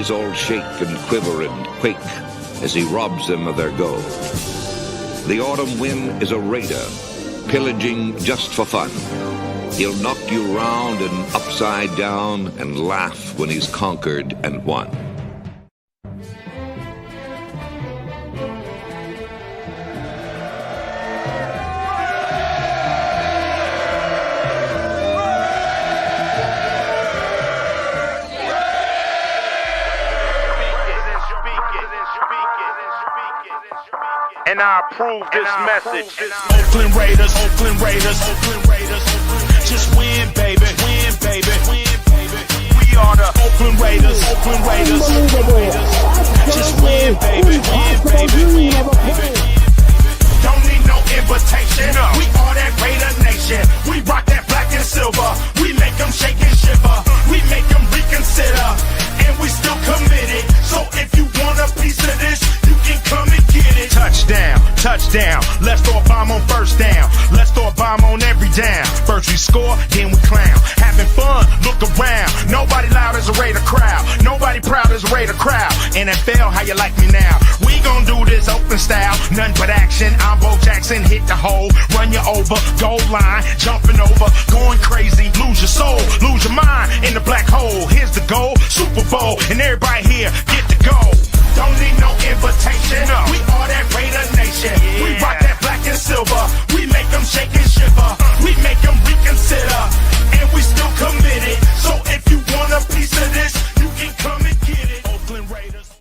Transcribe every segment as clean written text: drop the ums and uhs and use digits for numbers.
cities all shake and quiver and quake as he robs them of their gold. The autumn wind is a raider, pillaging just for fun. He'll knock you round and upside down and laugh when he's conquered and won. And I approve this message. Oakland Raiders, Oakland Raiders, Oakland Raiders. Just win, baby, win, baby, win, baby. We are the Oakland Raiders, Oakland Raiders, Oakland Raiders. Just win, baby, win, baby, win, baby. Don't need no invitation. We are that Raider Nation. We rock that black and silver. We make them shake and shiver. We make them reconsider. And we still committed. So if you want a piece of this, you can come and get it. Touchdown, touchdown. Let's throw a bomb on first down. Let's throw a bomb on every down. First we score, then we clown. Having fun, look around. Nobody loud as a Raider crowd. Nobody proud as a Raider crowd. NFL, how you like me now? We gon' do this open style. Nothing but action. I'm Bo Jackson, hit the hole. Run you over, goal line. Jumping over, going crazy. Lose your soul, lose your mind in the black hole. Here's the goal, Super Bowl. And everybody here, get the goal. Don't need no invitation. We are that Raider Nation. We rock that black and silver. We make them shake and shiver. We make them reconsider. And we still committed. So if you want a piece of this, you can come and get it. Oakland Raiders.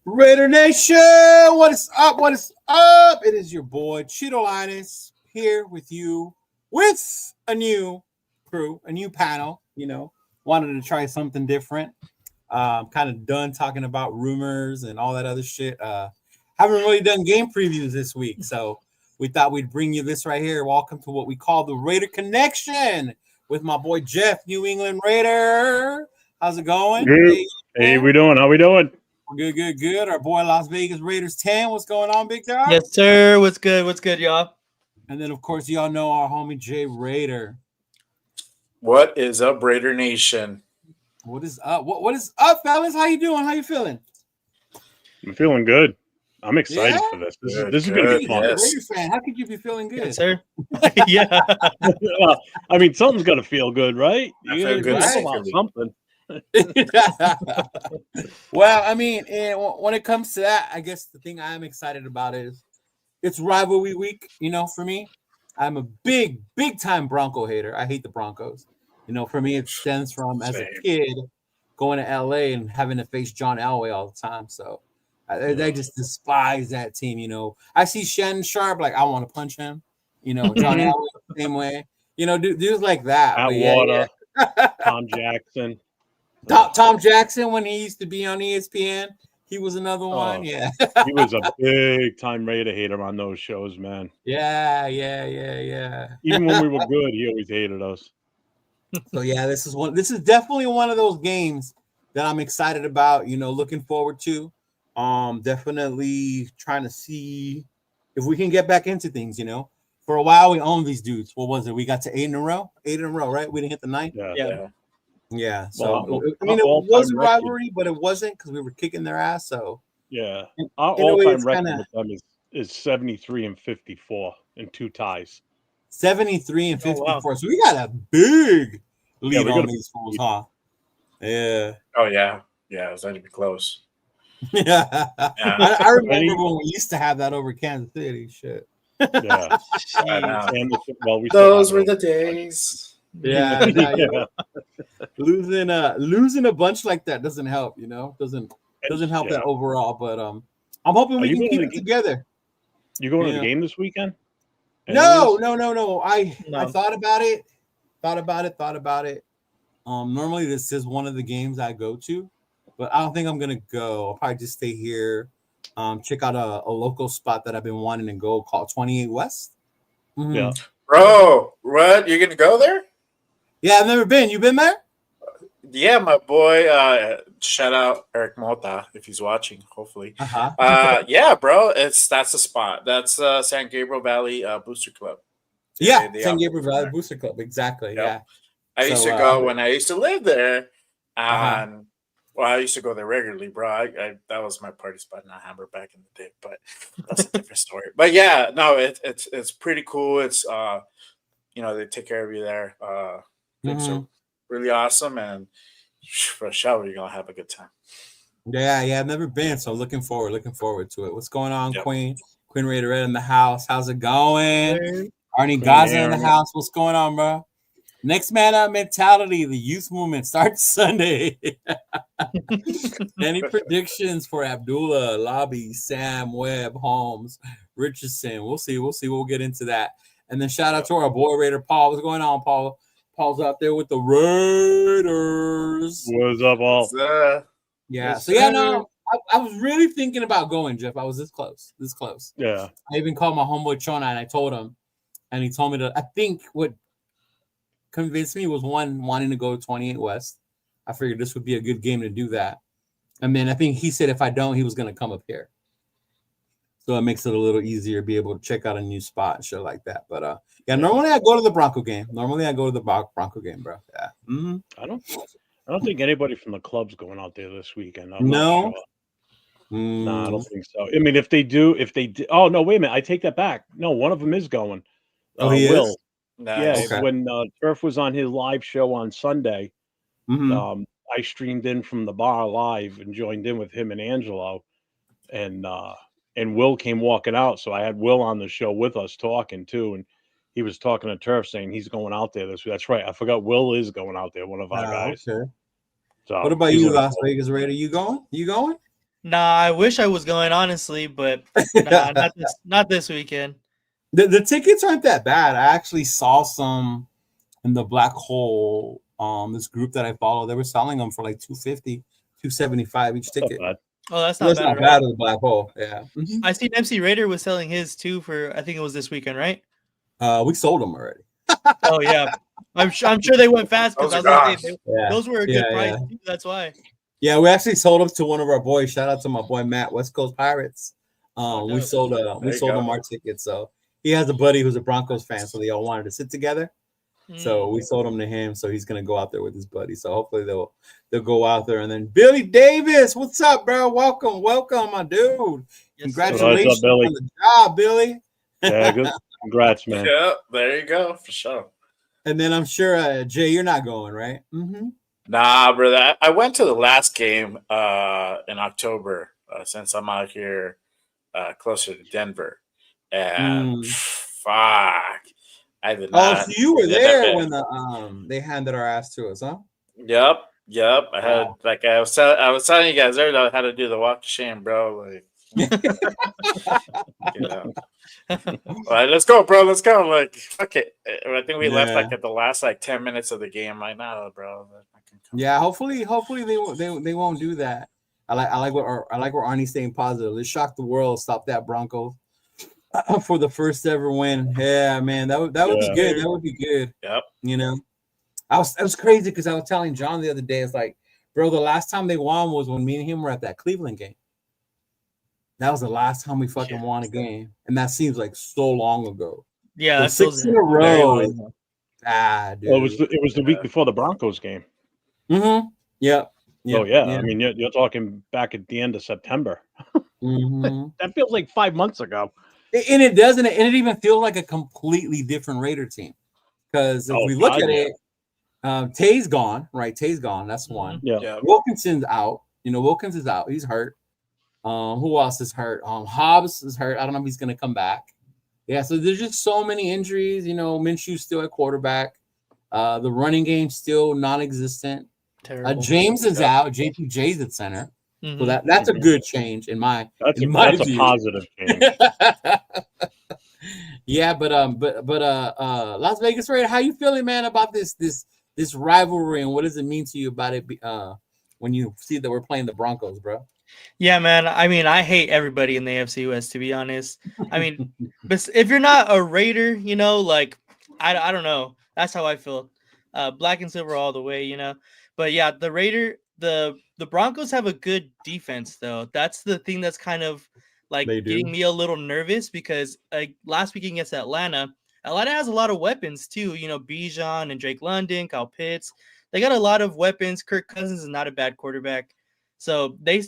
Raider Nation, what is up? What is up? It is your boy Cheeto Linus here with you with a new crew, a new panel. You know, wanted to try something different. Kind of done talking about rumors and all that other shit. Haven't really done game previews this week, so we thought we'd bring you this right here. Welcome to what we call the Raider Connection with my boy Jeff, New England Raider. How's it going? Hey, we doing? How we doing? Good. Our boy Las Vegas Raiders 10. What's going on, big dog? Yes, sir. What's good? What's good, y'all? And then, of course, y'all know our homie Jay Raider. What is up, Raider Nation? What is up? What is up, fellas? How you doing? How you feeling? I'm feeling good. I'm excited for this. This is going to be fun. Yes. Raider fan, how could you be feeling good? Yes, sir. Yeah. Well, I mean, something's got to feel good, right? I feel good about something. Well, I mean, when it comes to that, I guess the thing I'm excited about is it's rivalry week. You know, for me, I'm a big time Bronco hater. I hate the Broncos. You know, for me, it stems from as a kid going to LA and having to face John Elway all the time. So I just despise that team. You know, I see Shannon Sharp, like I want to punch him. You know, John Elway the same way. You know, dudes like that. Atwater, Tom Jackson. Tom Jackson, when he used to be on ESPN, he was another one. Yeah. He was a big time Raider hater on those shows, man. Yeah. Even when we were good, he always hated us. So yeah, this is definitely one of those games that I'm excited about, you know, looking forward to. Definitely trying to see if we can get back into things, you know. For a while we owned these dudes. What was it? We got to 8 in a row, right? We didn't hit the 9th. Yeah. So I mean, it was a rivalry, but it wasn't because we were kicking their ass. So yeah, our all-time record with them is 73-54 and 2 ties. 73 and 54. Wow. So we got a big lead on these fools, huh? Yeah. Oh yeah. Yeah, it was going to be close. Yeah. I remember when we used to have that over Kansas City. Shit. Yeah. Those were the days. Yeah. Losing a bunch like that doesn't help, you know. Doesn't help that overall. But I'm hoping we can keep it together. You going to the game this weekend? No. I thought about it. Normally this is one of the games I go to, but I don't think I'm gonna go. I'll probably just stay here. Check out a local spot that I've been wanting to go called 28 West. Mm-hmm. Yeah. Bro, what? You're gonna go there? Yeah, I've never been. You been there? Yeah, my boy. Shout out Eric Mota if he's watching. Hopefully. Yeah, bro. That's the spot. That's San Gabriel Valley Booster Club. Yeah, San Gabriel Valley Booster Club. Exactly. Yep. Yeah. I used to go when I used to live there. Well, I used to go there regularly, bro. I that was my party spot in Alhambra back in the day, but that's a different story. But yeah, no, it's pretty cool. It's they take care of you there. Things are really awesome, and for sure you're gonna have a good time. Yeah, I've never been, so looking forward to it. What's going on, Yep. Queen Raider Red in the house? How's it going? Arnie Queen Gaza in the Aaron. house. What's going on, bro? Next man up mentality. The youth movement starts Sunday. Any predictions for Abdullah, Lobby, Sam, Webb, Holmes, Richardson? We'll see. We'll get into that. And then shout out to our boy Raider Paul. What's going on, Paul? Paul's out there with the Raiders. What's up, all? Yeah. Yes, So yeah, sir. no, I was really thinking about going, Jeff. I was this close. Yeah. I even called my homeboy Chona and I told him, and he told me I think what convinced me was one, wanting to go to 28 West. I figured this would be a good game to do that. And then I think he said if I don't, he was going to come up here. So it makes it a little easier to be able to check out a new spot and shit like that. But yeah, normally I go to the Bronco game. Bronco game, bro. Yeah. Mm-hmm. I don't think anybody from the club's going out there this weekend. I'm No? not sure. No, I don't think so. I mean, if they do, oh no, wait a minute, I take that back. No, one of them is going. He Will. is? Yeah, Okay. when Turf was on his live show on Sunday, Mm-hmm. I streamed in from the bar live and joined in with him and Angelo, and Will came walking out, so I had Will on the show with us talking too, and he was talking to Turf saying he's going out there this week. That's right, I forgot Will is going out there, one of our guys. Okay. So What about you, Las Vegas Raider? You going? Nah, I wish I was going, honestly, but nah, not this weekend. The tickets aren't that bad. I actually saw some in the Black Hole. This group that I follow, they were selling them for like $250, $275 each ticket. Oh, that's not bad. Bad at the Black Hole. Yeah. Mm-hmm. I seen MC Raider was selling his too for, I think it was this weekend, right? We sold them already. Oh yeah, I'm sure they went fast because those were a good price too, that's why. Yeah, we actually sold them to one of our boys. Shout out to my boy Matt, West Coast Pirates. We sold them our tickets. So he has a buddy who's a Broncos fan, so they all wanted to sit together. So we sold them to him. So he's gonna go out there with his buddy. So hopefully they'll go out there. And then Billy Davis, what's up, bro? Welcome, my dude. Congratulations on the job, Billy. Yeah, good. Congrats, man. Yeah, there you go, for sure. And then I'm sure Jay, you're not going, right? Mm-hmm. Nah, brother. I went to the last game in October since I'm out here closer to Denver. And fuck. I did not. Oh, so you were there when they handed our ass to us, huh? Yep. I had I was telling you guys earlier how to do the walk of shame, bro. Like, all right, let's go, bro. Let's go. Like, fuck it. I think we left at the last 10 minutes of the game. Like, nah, bro. Yeah, hopefully they won't do that. I like what Arnie's staying positive. Let's shock the world. Stop that Broncos for the first ever win. Yeah, man, that would be good. That would be good. Yep. I was crazy because I was telling John the other day. It's like, bro, the last time they won was when me and him were at that Cleveland game. That was the last time we fucking won a game, and that seems like so long ago. Yeah, so 6 in a row. Dude. Well, it was the week before the Broncos game. Mm-hmm. Yep. Oh yeah. I mean, you're talking back at the end of September. Mm-hmm. That feels like 5 months ago. And it doesn't. And it even feels like a completely different Raider team. Because if we look at it, Tay's gone, right? Tay's gone. That's one. Yeah. Wilkinson's out. Wilkins is out. He's hurt. Who else is hurt? Hobbs is hurt. I don't know if he's going to come back. Yeah, so there's just so many injuries. Minshew's still at quarterback. The running game still non-existent. James is out. JPJ's at center. Mm-hmm. So that's a good change in my that's view. A positive change. Yeah, but Las Vegas Raider, how you feeling, man, about this rivalry, and what does it mean to you about it when you see that we're playing the Broncos, bro? Yeah, man. I mean, I hate everybody in the AFC West, to be honest. I mean, but if you're not a Raider, I don't know. That's how I feel. Black and silver all the way, But yeah, the Broncos have a good defense, though. That's the thing that's kind of getting me a little nervous because last week against Atlanta has a lot of weapons too. Bijan and Drake London, Kyle Pitts. They got a lot of weapons. Kirk Cousins is not a bad quarterback. So they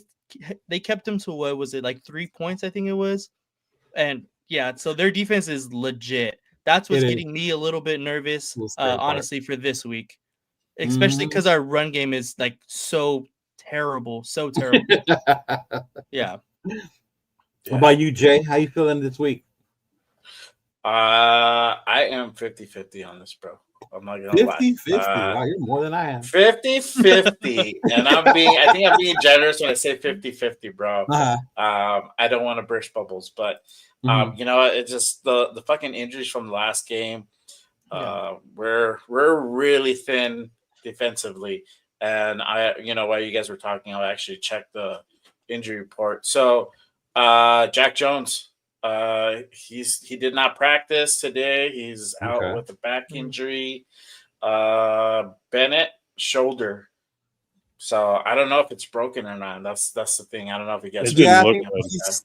kept him to what was it, like 3 points? I think it was. And yeah, so their defense is legit. That's what's getting me a little bit nervous, honestly, for this week, especially because our run game is like so terrible, so terrible. Yeah. What about you, Jay? How you feeling this week? I am 50-50 on this, bro. I'm not gonna 50-50. lie. Wow, you're more than I am. 50-50. And I think I'm being generous when I say 50-50, bro. I don't want to burst bubbles, but you know, it's just the fucking injuries from the last game. We're really thin defensively. And while you guys were talking, I'll actually check the injury report. So Jack Jones, he did not practice today. He's out with a back injury. Bennett, shoulder. So I don't know if it's broken or not. That's the thing. I don't know if he gets. It didn't look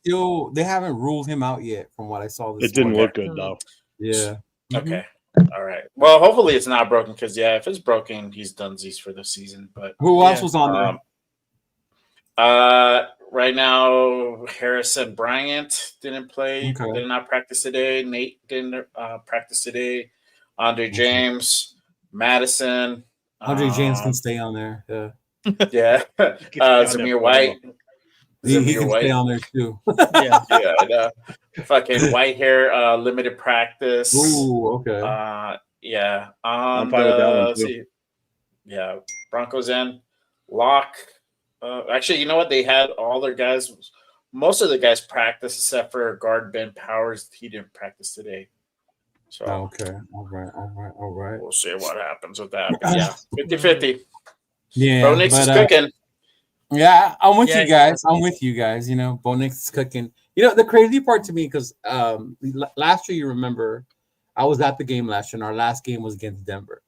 good. They haven't ruled him out yet, from what I saw. It didn't look good though. Yeah. Okay. All right. Well, hopefully it's not broken, because if it's broken, he's donezies for the season. But who else was on there? Right now, Harrison Bryant didn't play. Did not practice today. Nate didn't practice today. Andre James, Madison. Andre James can stay on there. Yeah. Zamir White. He can stay on there too. Yeah. Fucking white hair, limited practice. Ooh, okay. Yeah. I'm fine with that one too. Yeah. Broncos in. Locke. Actually, you know what? They had all their guys. Most of the guys practice except for guard Ben Powers. He didn't practice today. So okay. All right. We'll see what happens with that. But yeah, 50-50. Yeah. Bo Nix is cooking. Yeah, I'm with you guys. You know, Bo Nix is cooking. You know, the crazy part to me, because last year, you remember, I was at the game last year, and our last game was against Denver.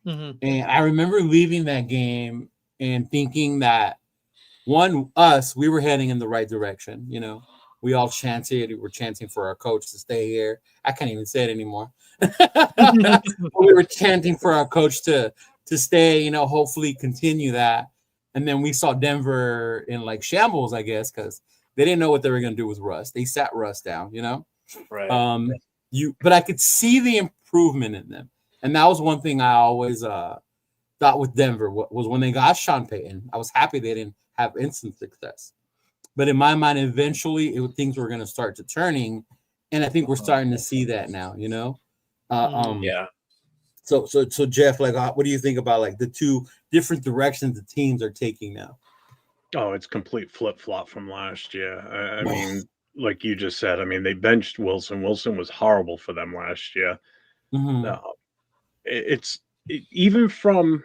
And I remember leaving that game and thinking that we were heading in the right direction. You know, we all chanted. We were chanting for our coach to stay here. I can't even say it anymore. We were chanting for our coach to stay, you know, hopefully continue that. And then we saw Denver in like shambles, I guess, because they didn't know what they were going to do with Russ. They sat Russ down, you know? Right. But I could see the improvement in them. And that was one thing I always thought with Denver was when they got Sean Payton. I was happy they didn't have instant success. But in my mind, eventually things were going to start to turning. And I think we're starting to see that now, you know? Yeah. So Jeff, like, what do you think about like the two different directions the teams are taking now? Oh, it's complete flip-flop from last year. I mean, like you just said, I mean, they benched Wilson. Wilson was horrible for them last year. Even from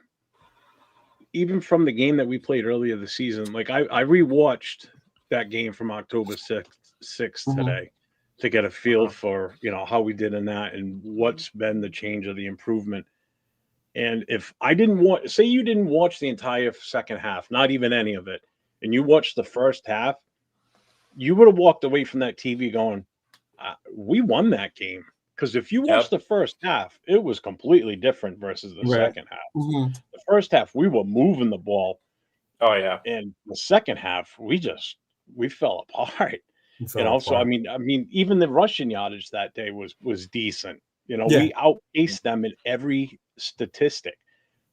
the game that we played earlier this season, like I rewatched that game from October 6th today to get a feel for, you know, how we did in that and what's been the change of the improvement. And if I didn't say you didn't watch the entire second half, not even any of it, and you watched the first half, you would have walked away from that TV going, we won that game. Because if you watch the first half, it was completely different versus the second half. The first half, we were moving the ball. Oh, yeah. And the second half, we fell apart. So I mean, even the rushing yardage that day was decent. You know, we outpaced them in every statistic.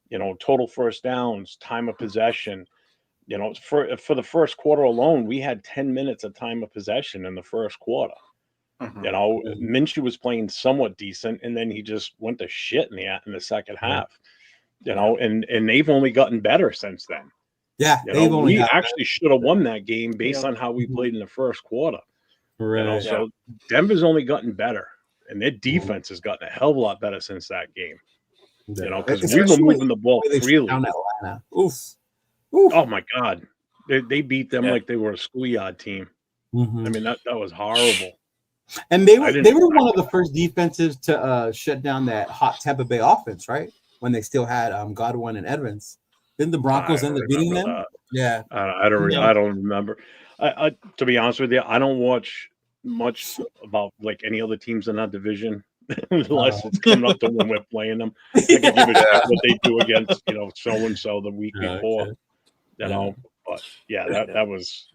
You know, total first downs, time of possession. You know, for the first quarter alone, we had 10 minutes of time of possession in the first quarter. You know, Minshew was playing somewhat decent, and then he just went to shit in the second half. You know, and they've only gotten better since then. Yeah, we actually should have won that game based on how we played in the first quarter. Right. You know, so Denver's only gotten better, and their defense has gotten a hell of a lot better since that game. You know, because we were moving the ball freely. Oof. Oh my God, they beat them like they were a schoolyard team. I mean, that was horrible. And they were one of the first defenses to shut down that hot Tampa Bay offense, right? When they still had Godwin and Evans. Didn't the Broncos end up beating them? That. Yeah. I don't remember. To be honest with you, I don't watch much about like any other teams in that division unless it's coming up to when we're playing them. I can give it what they do against, you know, so and so the week before. You know, But yeah, that was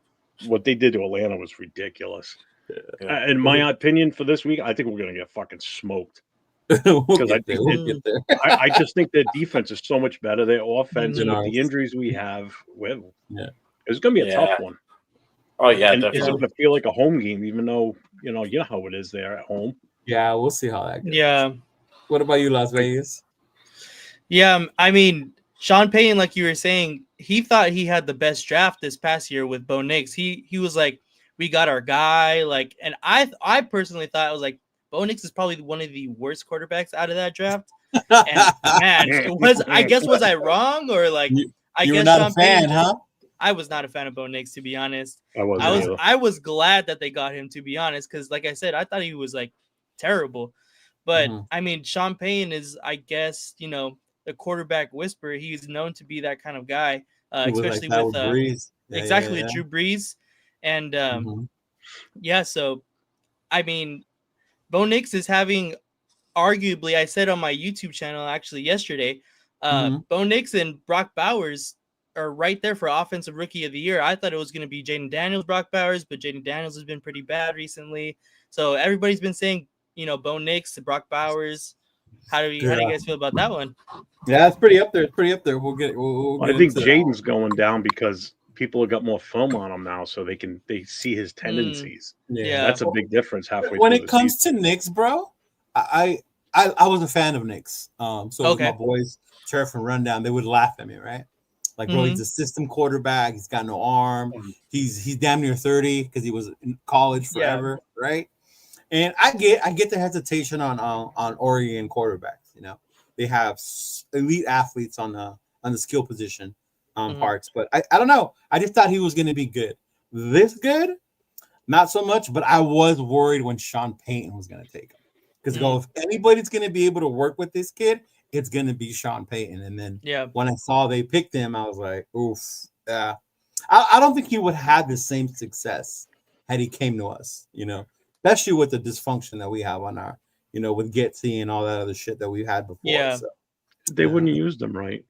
what they did to Atlanta was ridiculous. Yeah. In my opinion, for this week, I think we're gonna get fucking smoked. We'll Because get there. We'll get there. I just think their defense is so much better. Their offense, and with Nice. the injuries we have, Yeah. it's going to be a tough Yeah. one. Oh yeah, And it's definitely. going to feel like a home game, even though you know how it is there at home. Yeah, we'll see how that goes. Yeah. What about you, Las Vegas? Yeah, I mean, Sean Payton, like you were saying, he thought he had the best draft this past year with Bo Nix. He was like, we got our guy. Like, and I personally thought, I was like, Bo Nix is probably one of the worst quarterbacks out of that draft. And man, was I wrong, or like You guess were not Sean a fan, Payton, huh? I was not a fan of Bo Nix, to be honest. I I was glad that they got him, to be honest, because like I said, I thought he was like terrible. But I mean, Sean Payton is, I guess, the quarterback whisperer. He's known to be that kind of guy, especially like with Breeze. exactly with Drew Brees. And so I mean, Bo Nix is having, arguably, I said on my YouTube channel actually yesterday, Bo Nix and Brock Bowers are right there for Offensive Rookie of the Year. I thought it was going to be Jaden Daniels, Brock Bowers, but Jaden Daniels has been pretty bad recently. So everybody's been saying, Bo Nix to Brock Bowers. How do you guys feel about that one? Yeah, it's pretty up there. It's pretty up there. We'll get I think Jaden's going down because people have got more film on him now, so they see his tendencies. Yeah, that's a big difference halfway. When through it comes to Knicks, bro, I was a fan of Knicks. So my boys, Sheriff and Rundown, they would laugh at me, right? Like, bro, he's a system quarterback. He's got no arm. He's damn near 30 because he was in college forever, right? And I get the hesitation on Oregon quarterbacks. They have elite athletes on the skill position parts, but I don't know. I just thought he was going to be good. This good, not so much. But I was worried when Sean Payton was going to take him because if anybody's going to be able to work with this kid, it's going to be Sean Payton. And then when I saw they picked him, I was like, oof. Yeah, I don't think he would have the same success had he came to us. Especially with the dysfunction that we have on our, with Getsy and all that other shit that we had before. Yeah. So, they wouldn't use them right.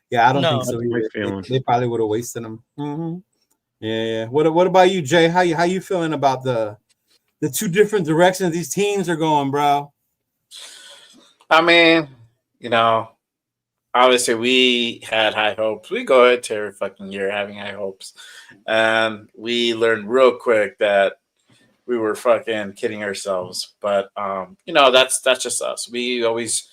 Yeah, I don't think so. They probably would have wasted them. Mm-hmm. Yeah. What about you, Jay? How you feeling about the two different directions these teams are going, bro? I mean, obviously we had high hopes. We go into every fucking year having high hopes, and we learned real quick that we were fucking kidding ourselves. But that's just us. We always,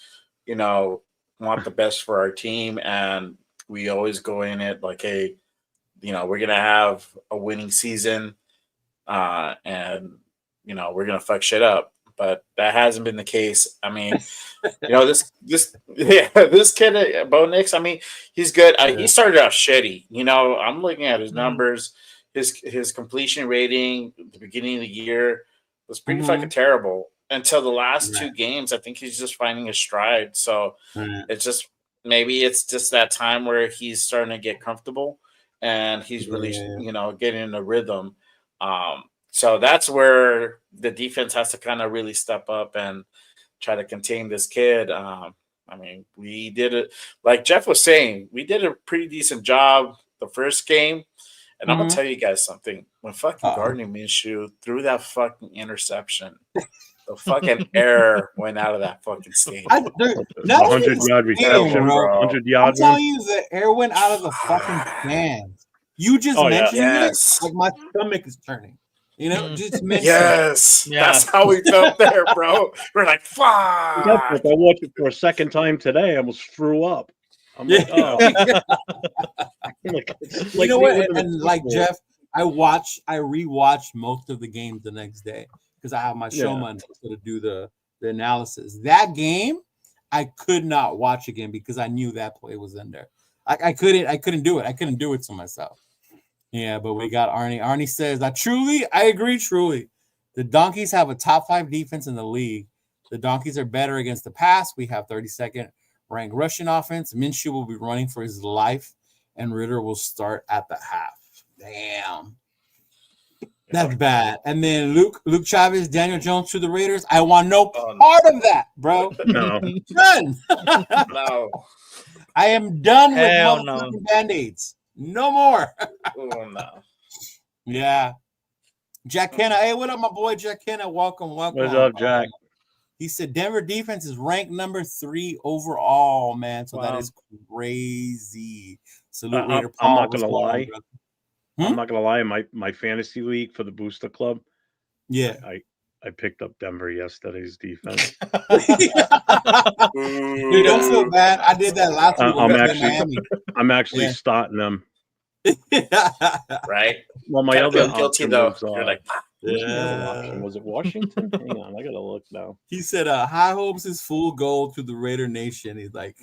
want the best for our team, and we always go in it like, hey, we're gonna have a winning season, and we're gonna fuck shit up. But that hasn't been the case. I mean, this kid, Bo Nix, I mean, he's good. He started out shitty. I'm looking at his numbers. His completion rating at the beginning of the year was pretty fucking terrible until the last two games. I think he's just finding his stride. So it's just that time where he's starting to get comfortable and he's really getting in a rhythm. So that's where the defense has to kind of really step up and try to contain this kid. I mean, we did it, like Jeff was saying, we did a pretty decent job the first game. And I'm going to tell you guys something. When fucking Gardner Minshew threw that fucking interception, the fucking air went out of that fucking stadium. 100-yard reception, 100-yard. I'm telling you, the air went out of the fucking stands. You just mentioned it, like my stomach is turning. Just mention it. That's how we felt there, bro. We're like, fuck. I watched it for a second time today. I almost threw up. I'm like, oh. You know what? And like Jeff, I rewatched most of the games the next day because I have my showman to do the analysis. That game, I could not watch again because I knew that play was in there. I couldn't do it. I couldn't do it to myself. Yeah, but we got Arnie. Arnie says, I agree, truly. The Donkeys have a top 5 defense in the league. The Donkeys are better against the pass. We have 32nd ranked rushing offense. Minshew will be running for his life, and Ritter will start at the half. Damn. That's bad. And then Luke Chavez, Daniel Jones to the Raiders. I want no part of that, bro. No. Done. No. I am done with motherfucking Band-Aids. No more. Oh no. Yeah. Jack Kenna. Hey, what up, my boy Jack Kenna? Welcome. What's up, Jack? He said Denver defense is ranked number 3 overall, man. So that Wow. is crazy. Salute Raider I'm Paul. not What's gonna going on, lie. brother? I'm not gonna lie. My fantasy league for the Booster Club, Yeah. I picked up Denver yesterday's defense. Dude, don't feel bad. I did that last week when we played Miami. I'm actually Yeah. starting them. Right? Well, my Kinda other feel guilty option though. was You're like, who's my other option? Was it Washington? Hang on, I gotta look now. He said, high hopes is full gold to the Raider Nation. He's like,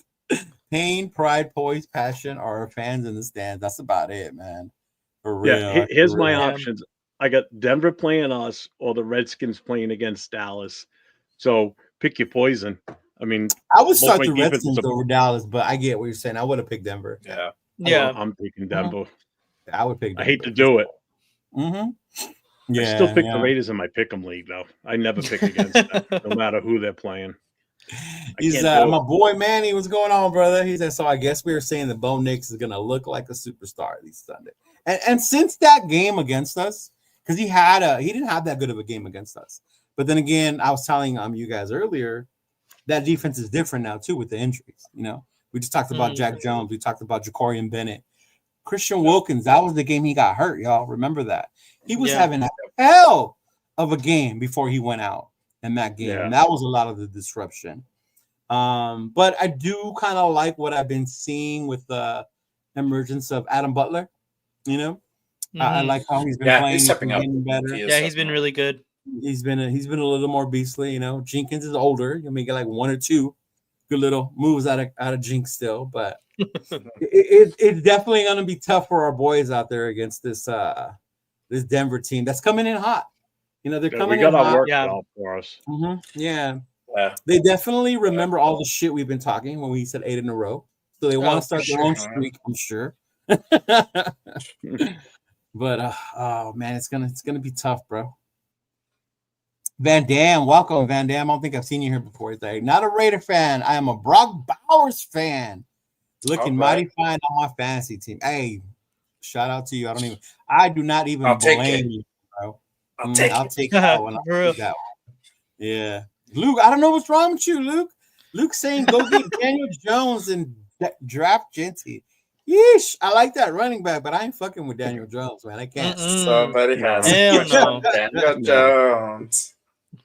pain, pride, poise, passion are our fans in the stands. That's about it, man. For real. Yeah, here's for my real. options. I got Denver playing us or the Redskins playing against Dallas. So pick your poison. I mean, I would both start my the defenses Redskins are- over Dallas, but I get what you're saying. I would have picked Denver. yeah. Yeah. I'm picking Denver. I would pick I Denver. hate to do it. Mm-hmm. Yeah, I still pick yeah. the Raiders in my pick'em league, though. I never pick against them, no matter who they're playing. He's can't do my it. boy Manny. What's going on, brother? He said, so I guess we were saying that Bo Nix is gonna look like a superstar this Sunday. And since that game against us, because he didn't have that good of a game against us. But then again, I was telling you guys earlier that defense is different now too with the injuries. You know, we just talked about Jack Jones, we talked about Jacorian Bennett, Christian Wilkins. That was the game he got hurt, y'all. Remember that? He was having a hell of a game before he went out in that game. Yeah. And that was a lot of the disruption. But I do kind of like what I've been seeing with the emergence of Adam Butler. You know, I like how he's been playing. He's stepping up. Getting better. He's been really good. He's been a little more beastly. You know, Jenkins is older. You may get like 1 or 2 good little moves out of Jinx still, but it's definitely going to be tough for our boys out there against this Denver team that's coming in hot. You know, they're coming in hot. We got our work out for us. Mm-hmm. Yeah. They definitly remember all the shit we've been talking when we said 8 in a row. So they want to start their own streak, I'm sure. But oh man, it's gonna be tough, bro. Van Dam, welcome, Van Dam. I don't think I've seen you here before. He's like, not a Raider fan. I am a Brock Bowers fan. Looking mighty fine on my fantasy team. Hey, shout out to you. I do not even blame you, bro. I'll take that one. Yeah. Luke, I don't know what's wrong with you, Luke. Luke's saying go get Daniel Jones and draft Genty. Yeesh, I like that running back, but I ain't fucking with Daniel Jones, man. I can't. Somebody has Daniel Jones.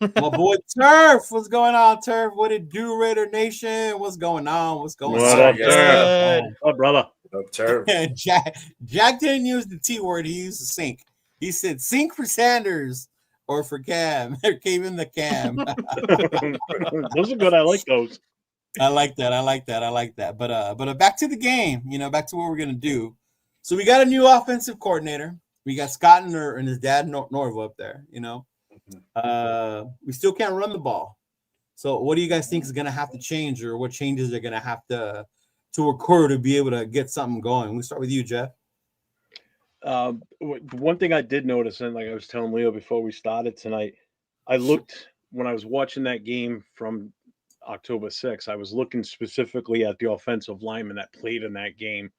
My boy Turf, what's going on, Turf? What it do, Raider Nation? What's going on? What's going What on? up, Turf? What up, brother? What up, Turf? Jack didn't use the T word. He used the sink. He said sink for Sanders or for Cam. There came in the Cam. Those are good. I like those. I like that. But back to the game, you know, back to what we're going to do. So we got a new offensive coordinator. We got Scott and his dad, Norva, up there, you know. We still can't run the ball. So what do you guys think is going to have to change, or what changes are going to have to occur to be able to get something going? We'll start with you, Jeff. One thing I did notice, and like I was telling Leo before we started tonight, I looked when I was watching that game from October 6th, I was looking specifically at the offensive lineman that played in that game.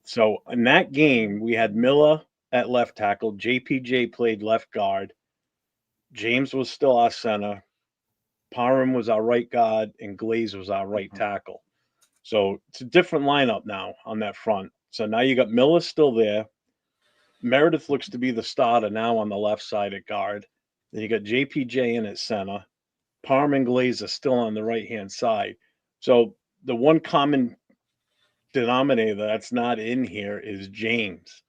So in that game, we had Miller at left tackle, JPJ played left guard, James was still our center, Parham was our right guard, and Glaze was our right tackle. So it's a different lineup now on that front. So now you got Miller still there. Meredith looks to be the starter now on the left side at guard. Then you got JPJ in at center. Parham and Glaze are still on the right-hand side. So the one common denominator that's not in here is James.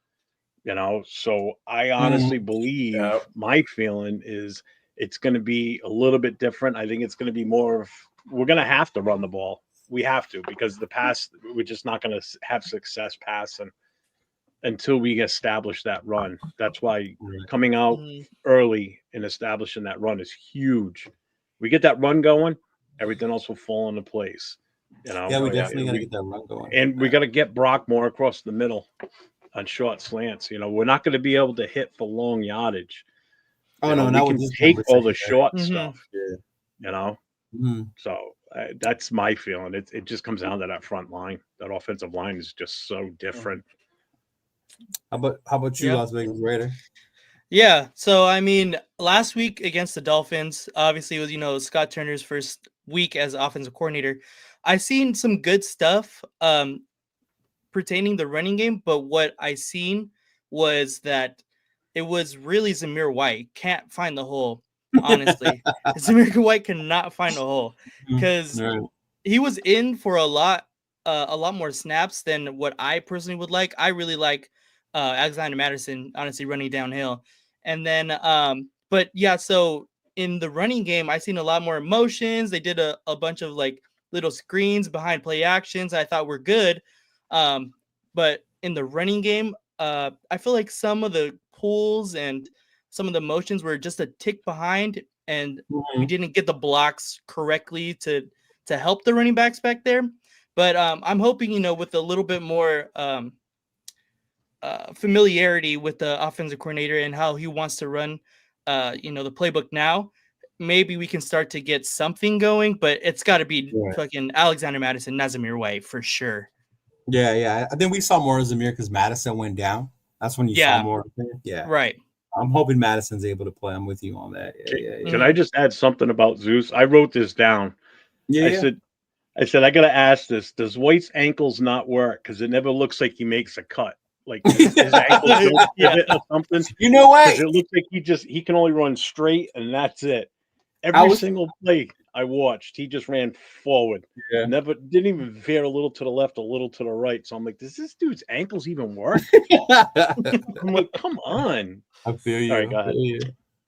You know, so I honestly believe my feeling is it's going to be a little bit different. I think it's going to be more of we're going to have to run the ball. We have to, because the pass, we're just not going to have success passing until we establish that run. That's why coming out early and establishing that run is huge. We get that run going, everything else will fall into place. You know, yeah, we definitely got to get that run going, and we got to get Brock more across the middle on short slants. You know, we're not going to be able to hit for long yardage. Oh, you know, no, we can take all the short stuff. Yeah. You know, so that's my feeling. It just comes down to that front line. That offensive line is just so different. How about you, Yep. Las Vegas Raider? Yeah. So I mean, last week against the Dolphins, obviously it was Scott Turner's first week as offensive coordinator. I seen some good stuff pertaining the running game, but what I seen was that it was really Zamir White can't find the hole. Honestly, Zamir White cannot find a hole because Right. he was in for a lot more snaps than what I personally would like. I really like Alexander Madison, honestly, running downhill. And then, but yeah, so in the running game, I seen a lot more emotions. They did a bunch of like little screens behind play actions I thought were good. But in the running game, I feel like some of the pulls and some of the motions were just a tick behind, and we didn't get the blocks correctly to help the running backs back there. But I'm hoping, with a little bit more familiarity with the offensive coordinator and how he wants to run, the playbook now, maybe we can start to get something going. But it's got to be fucking Alexander Madison, Nazamir White for sure. Yeah. I think we saw more of Zamir because Madison went down. That's when you saw more of him. Yeah. Right. I'm hoping Madison's able to play. I'm with you on that. Yeah. Can I just add something about Zeus? I wrote this down. Yeah. I said, I got to ask this. Does White's ankles not work? Because it never looks like he makes a cut. Like his ankles don't pivot or something. You know what? It looks like he can only run straight and that's it. Every single play I watched, he just ran forward. Yeah. Never didn't even veer a little to the left, a little to the right. So I'm like, does this dude's ankles even work? I'm like, come on. I feel you. All right, go ahead.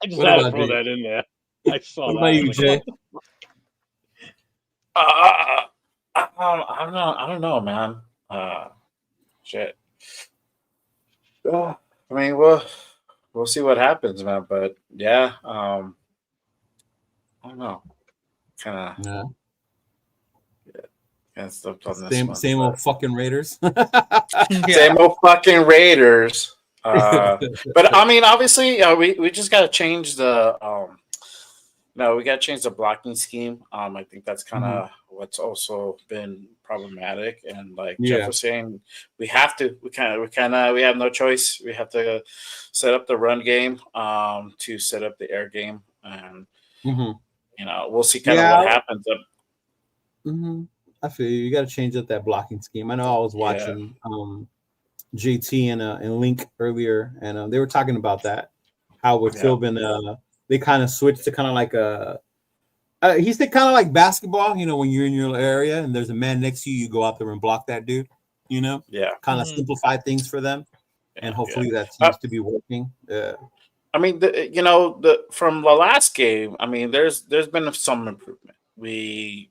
I just What had to about throw you? that in there. I saw What that. about you, Jay? I don't know, man. Shit. I mean, we'll see what happens, man. But yeah, I don't know. Kind of. Yeah. Kind of stuff on this one. Same old fucking Raiders. Same old fucking Raiders. But I mean, obviously, we just got to change the. No, we got to change the blocking scheme. I think that's kind of what's also been problematic. And like Jeff was saying, we have to. We have no choice. We have to set up the run game to set up the air game, and we'll see kind of what happens. I feel you. You got to change up that blocking scheme. I know I was watching JT and Link earlier, and they were talking about that. How with Philbin, they kind of switched to kind of like he said kind of like basketball. When you're in your area and there's a man next to you, you go out there and block that dude. Kind of simplify things for them, and hopefully that seems to be working. Yeah. I mean, from the last game, I mean, there's been some improvement. We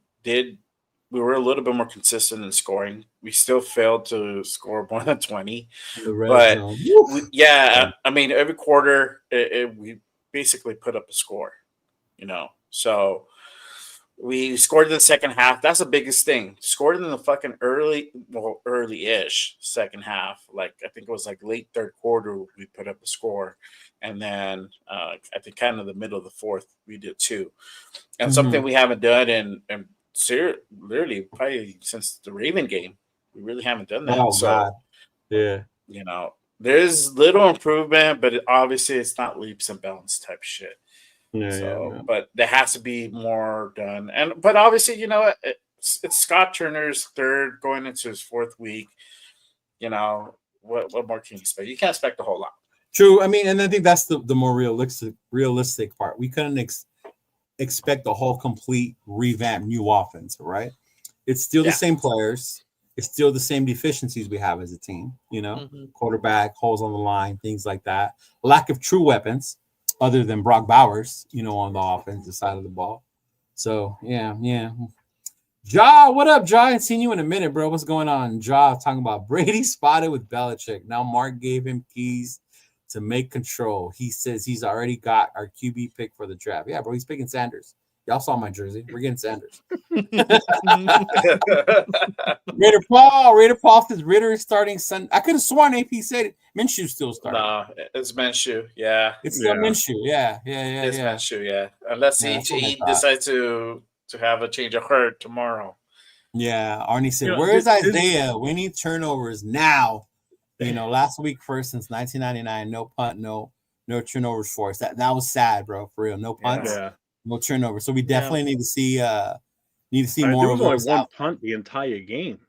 were a little bit more consistent in scoring. We still failed to score more than 20. But I mean, every quarter we basically put up a score, So we scored in the second half. That's the biggest thing. Scored in the fucking early-ish second half. Like I think it was like late third quarter we put up a score, and then I think kind of the middle of the fourth we did too. And something we haven't done in literally probably since the Raven game, we really haven't done that. God. Yeah. There's little improvement, but obviously it's not leaps and bounds type shit. But there has to be more done. But obviously, it's Scott Turner's third going into his fourth week. What more can you expect? You can't expect a whole lot. True. I mean, and I think that's the more realistic part. We couldn't expect the whole complete revamp new offense, right? It's still the same players. It's still the same deficiencies we have as a team, quarterback, holes on the line, things like that. Lack of true weapons other than Brock Bowers, on the offensive side of the ball. So, yeah. Ja, what up, Ja? I ain't seen you in a minute, bro. What's going on? Ja talking about Brady spotted with Belichick. Now Mark gave him keys to make control. He says he's already got our QB pick for the draft. Yeah, bro, he's picking Sanders. Y'all saw my jersey. We're getting Sanders. Raider Paul says Ritter is starting Sunday. I could have sworn AP said it. Minshew's still starting. No, it's Minshew. Yeah. It's still Minshew. Yeah. It's Minshew, yeah. Unless he decides to have a change of heart tomorrow. Yeah. Arnie said, where's Isaiah? We need turnovers now. Last week first since 1999, no punt, no turnovers for us. That was sad, bro. For real, no punts, Yeah. no turnovers. So we definitely need to see more There of was only those one out. punt the entire game.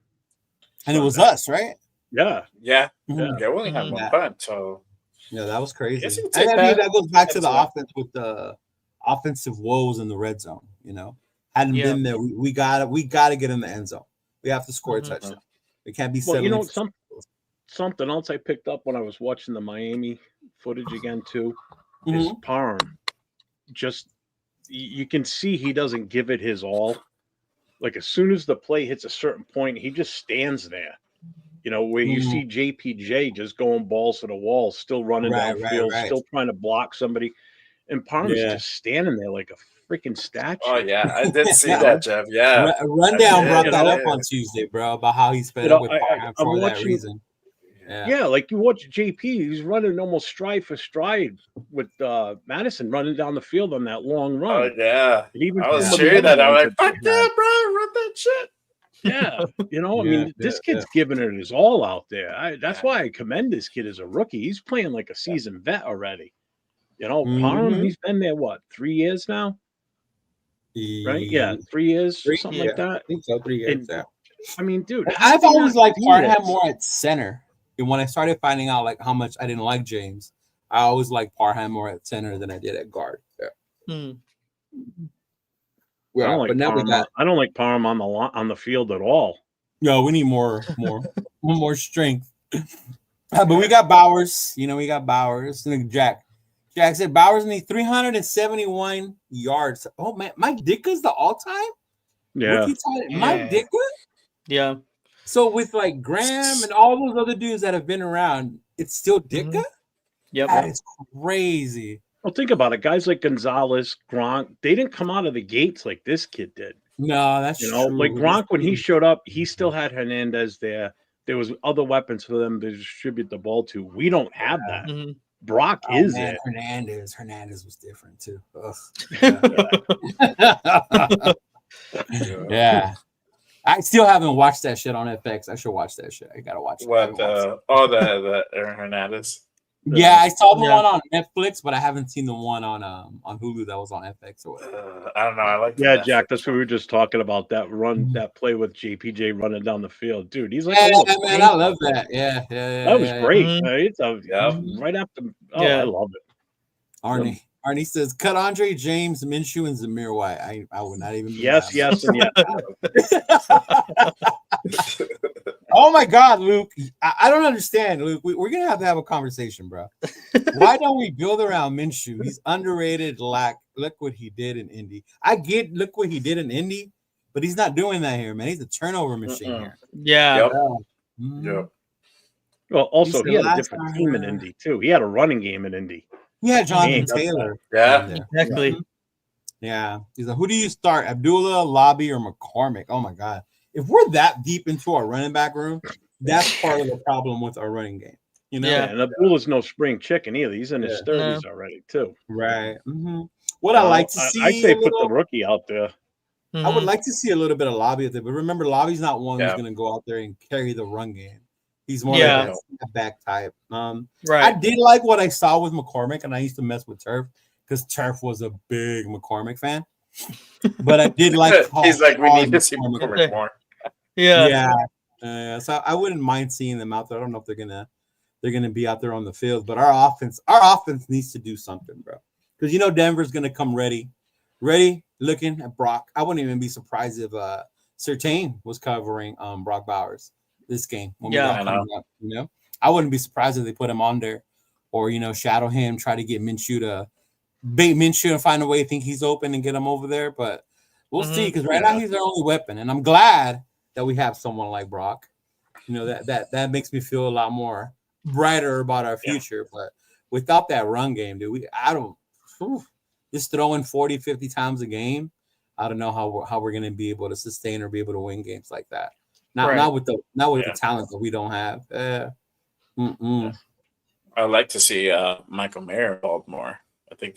And it was Sunday. us, right? Yeah. Yeah. Mhm. Yeah, we only had one punt, so Yeah, that was crazy. Guess you can And take I mean, that. that goes back to That's the it. offense with the offensive woes in the red zone. Hadn't been there. We gotta get in the end zone. We have to score a touchdown. We can't be Well, settling. something else I picked up when I was watching the Miami footage again too is Mhm. Parham. Just you can see he doesn't give it his all. Like as soon as the play hits a certain point, he just stands there. Where you see JPJ just going balls to the wall, still running downfield, Right. still trying to block somebody, and Parham's Yeah. just standing there like a freaking statue. Oh yeah, I did see that, Jeff. Yeah. Rundown I brought did, that I up did. on Tuesday, bro, about how he's fed up with Parham I'm for that watching. reason. Yeah, like you watch JP, he's running almost stride for stride with Madison running down the field on that long run. Oh yeah. And even I was some of the cheering other that. I'm ones like, fuck they had. yeah, bro, run that shit. Yeah, I mean, this kid's giving it his all out there. That's why I commend this kid as a rookie. He's playing like a seasoned vet already. Parham, he's been there, 3 years now? Right? Yeah, 3 years, something like that. I think so, 3 years. And, I mean, dude, I've always liked Parham more at center. And when I started finding out like how much I didn't like James, I always liked Parham more at center than I did at guard. Yeah. I don't like Parham on the field at all. No, we need more strength. But we got Bowers. We got Bowers. And Jack said Bowers needs 371 yards. Oh man, Mike Ditka's the all-time. Yeah, Mike Ditka. Yeah. So with like Graham and all those other dudes that have been around, it's still Ditka. Yep, that is crazy. Well, think about it. Guys like Gonzalez, Gronk, they didn't come out of the gates like this kid did. No, that's true. Like Gronk, when he showed up, he still had Hernandez there. There was other weepons for them to distribute the ball to. We don't have that. Brock is it. Hernandez was different too. Yeah. I still haven't watched that shit on FX. I should watch that shit. I gotta watch it. The Hernandez. Yeah, I saw the one on Netflix, but I haven't seen the one on Hulu that was on FX or whatever. I don't know. I like Jack. That's what we were just talking about. That run, that play with JPJ running down the field, dude. He's like, man, I love that. Yeah. That was great. It's right after. Oh, I love it. Arnie says, cut Andre James, Minshew, and Zamir White. I would not even. Yes, and yes. Oh my God, Luke! I don't understand, Luke. We're gonna have to have a conversation, bro. Why don't we build around Minshew? He's underrated. Look what he did in Indy. I get look what he did in Indy, but he's not doing that here, man. He's a turnover machine here. Yeah. Yep. Well, also he had a different team in Indy too. He had a running game in Indy. He had Jonathan Taylor. Yeah, exactly. Yeah, he's like, who do you start, Abdullah, Lobby, or McCormick? Oh my God. If we're that deep into our running back room, that's part of the problem with our running game. Yeah, and Abdullah's no spring chicken either. He's in his 30s already, too. Right. What I like to see, I'd say put the rookie out there. I would like to see a little bit of Lobby out there, but remember, Lobby's not one who's going to go out there and carry the run game. He's more like a back type. Right. I did like what I saw with McCormick, and I used to mess with Turf because Turf was a big McCormick fan. But I did like. He's like, we need to see McCormick more. So I wouldn't mind seeing them out there. I don't know if they're gonna be out there on the field, but our offense needs to do something, bro. Because Denver's gonna come ready looking at Brock. I wouldn't even be surprised if Surtain was covering Brock Bowers this game. I wouldn't be surprised if they put him on there, or shadow him, try to get Minshew to bait Minshew and find a way to think he's open and get him over there. But we'll see, because right now he's their only weapon, and I'm glad that we have someone like Brock. That makes me feel a lot more brighter about our future. But without that run game, dude, just throwing 40, 50 times a game, I don't know how we're going to be able to sustain or be able to win games like that. Not with the talent that we don't have. I'd like to see Michael Mayer involved more. I think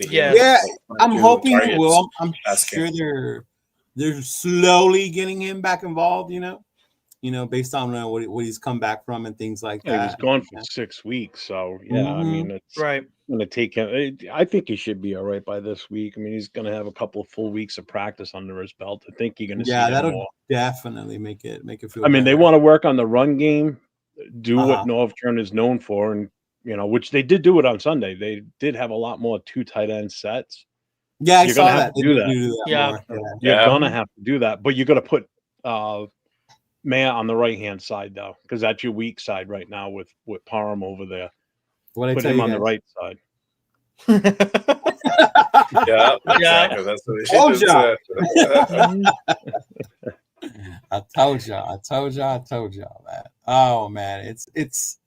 I'm hoping he will. I'm sure they're slowly getting him back involved, based on what he's come back from and things like Yeah, he was that. gone for 6 weeks, so yeah, I mean, it's Right. going to take him. I think he should be all right by this week. I mean, he's going to have a couple of full weeks of practice under his belt. I think you're going to see Yeah, him that'll more. definitely make it feel I mean, they better. want to work on the run game, do what Uh-huh. Northern is known for, and which they did do it on Sunday. They did have a lot more 2 tight end sets. Yeah, I You're saw gonna have that. to They do do that. that Yeah. more. Yeah. You're Yeah. gonna have to do that, but you got to put Matt on the right hand side though, because that's your weak side right now with Parham over there. What I Put tell him you on guys. the right side. Yeah, Yeah. exactly. That's what Told he said. I told y'all, man. Oh man, it's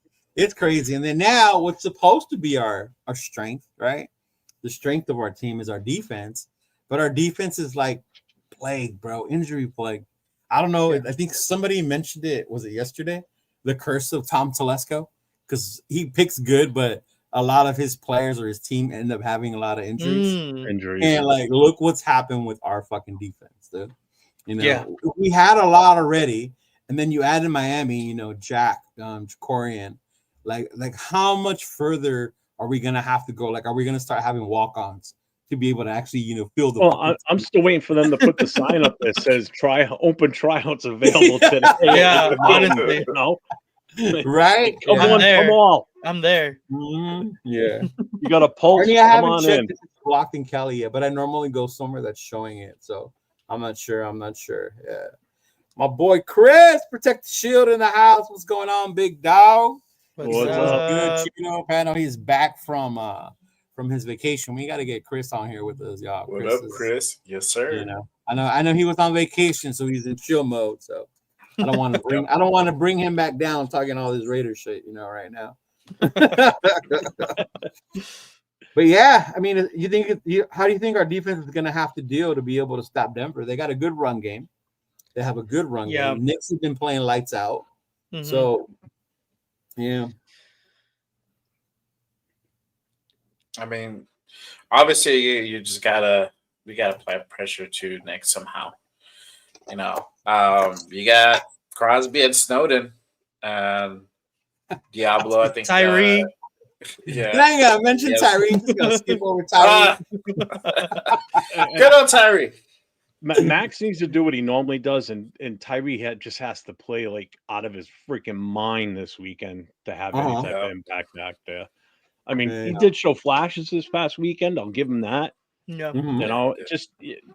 crazy. And then now what's supposed to be our strength, right? The strength of our team is our defense, but our defense is like plague, bro, injury plague. I don't know. I think somebody mentioned it. Was it yesterday? The curse of Tom Telesco, because he picks good, but a lot of his players or his team end up having a lot of injuries. Injuries. And like, look what's happened with our fucking defense, dude. Yeah. We had a lot already, and then you add in Miami, Jack, Jacorian. Like how much further are we gonna have to go? Like, are we gonna start having walk-ons to be able to actually, fill the? Well, I'm still waiting for them to put the sign up that says open tryouts available today. Yeah, honestly. No. Right? Come on, come on. I'm there. Mm-hmm. Yeah. You got a pulse. I Come haven't on checked in. if it's blocked in Cali yet, but I normally go somewhere that's showing it, so I'm not sure. Yeah. My boy Chris, Protect the Shield in the house. What's going on, big dog? What's What's up? Good, Panel. He's back from his vacation. We got to get Chris on here with us, y'all. What up, Chris? Yes, sir. I know he was on vacation, so he's in chill mode. So I don't want to bring him back down talking all this Raider shit, right now. But yeah, I mean, how do you think our defense is going to have to deal to be able to stop Denver? They got a good run game. They have a good run game. Knicks have been playing lights out. Mm-hmm. So, yeah. I mean, obviously, we gotta apply pressure to Nick somehow. You got Crosby and Snowden, Diablo. I think Tyree. Yeah, I ain't gotta mention Tyree. Just gonna skip over Tyree. Good on Tyree. Max needs to do what he normally does, and Tyree just has to play like out of his freaking mind this weekend to have any type of impact back there. I mean, he did show flashes this past weekend. I'll give him that. Yeah,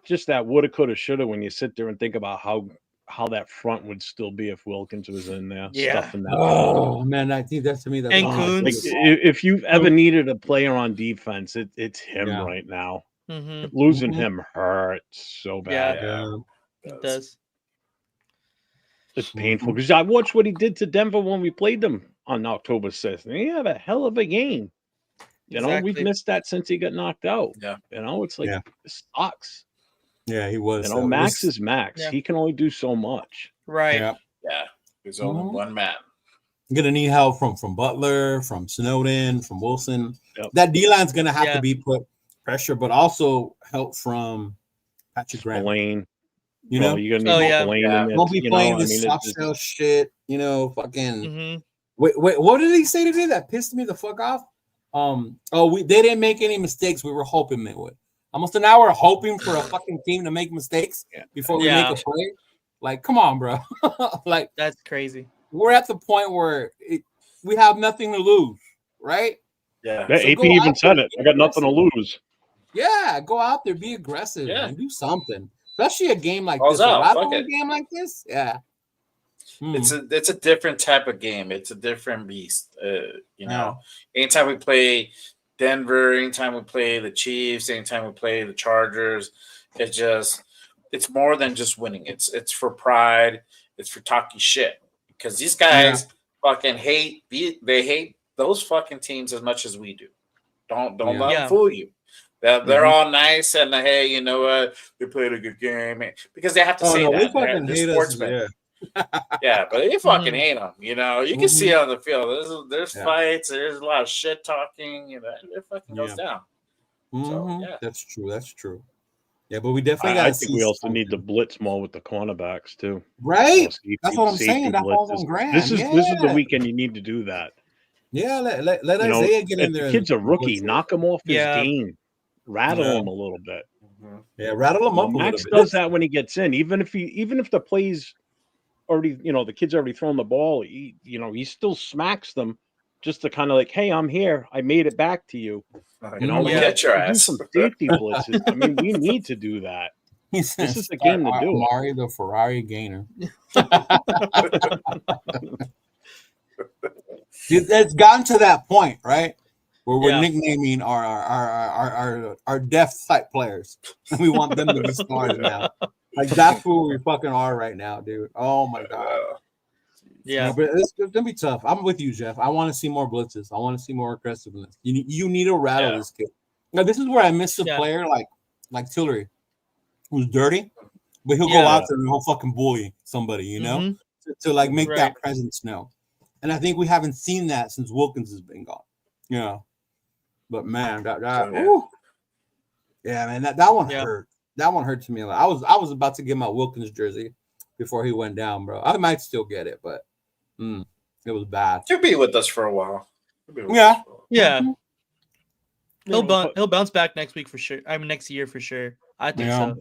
just that woulda, coulda, shoulda. When you sit there and think about how that front would still be if Wilkins was in there, stuffing that. Oh man, I think that's to me. That's if you've ever needed a player on defense, it's him right now. Mm-hmm. Losing him hurts so bad. Yeah, it does. It's painful because I watched what he did to Denver when we played them on October 6th. And he had a hell of a game. We've missed that since he got knocked out. Yeah. It's like it sucks. Yeah, he was. Max is Max. He can only do so much. Right. Yeah. He's only one man. You're gonna need help from Butler, from Snowden, from Wilson. Yep. That D line's gonna have to be put pressure, but also help from Patrick Graham. Lane. You're gonna need Lane in there. Won't be playing this soft shell shit. Fucking. Wait, what did he say today that pissed me the fuck off? They didn't make any mistakes. We were hoping they would. Almost an hour hoping for a fucking team to make mistakes before we make a play. Like, come on, bro. Like, that's crazy. We're at the point where we have nothing to lose, right? Yeah. So AP even said it. I got nothing to lose. Yeah, go out there, be aggressive, and do something. Especially a game like this. A game like this, yeah. It's a different type of game. It's a different beast. Anytime we play Denver, anytime we play the Chiefs, anytime we play the Chargers, it's more than just winning. It's for pride. It's for talking shit because these guys fucking hate those fucking teams as much as we do. Don't let them fool you. They're all nice and hey, you know what? They played a good game because they have to say that. They're sportsmen. Yeah, but they fucking hate them. You can see it on the field. There's fights. There's a lot of shit talking. It fucking goes down. So, That's true. Yeah, but we definitely got I to think see we also something. need to blitz more with the cornerbacks too. Right? Safety- That's what I'm safety saying. That falls blitzes. on Graham. This is the Yeah. weekend you need to do that. Yeah, let You know, Isaiah get in if the there. kid's a and rookie, blitz it. knock him off his Yeah. game, rattle Yeah. him a little bit. Yeah, rattle him Well, up a little Max bit. does that when he gets in, even if the plays already, the kid's already thrown the ball, he still smacks them just to kind of like, hey, I'm here, I made it back to you. Get your Do ass. some safety blitzes. I mean, we need to do that. He This says, is the game to do it. Amari the Ferrari gainer. It's gotten to that point, right? Where we're nicknaming our deaf type players. And we want them to be stars now. Like that's who we fucking are right now, dude. Oh my god. Yeah. But it's gonna be tough. I'm with you, Jeff. I want to see more blitzes. I want to see more aggressiveness. You need to rattle this kid. Now this is where I miss a player like Tillery, who's dirty, but he'll go out there and he'll fucking bully somebody, to like make that presence known. And I think we haven't seen that since Wilkins has been gone. But man, that man, that one hurt. That one hurt to me. Like, I was about to get my Wilkins jersey before he went down, bro. I might still get it, but it was bad. He'll be with us for a while. Yeah. Mm-hmm. He'll bounce back next week for sure. I mean, next year for sure. I think so.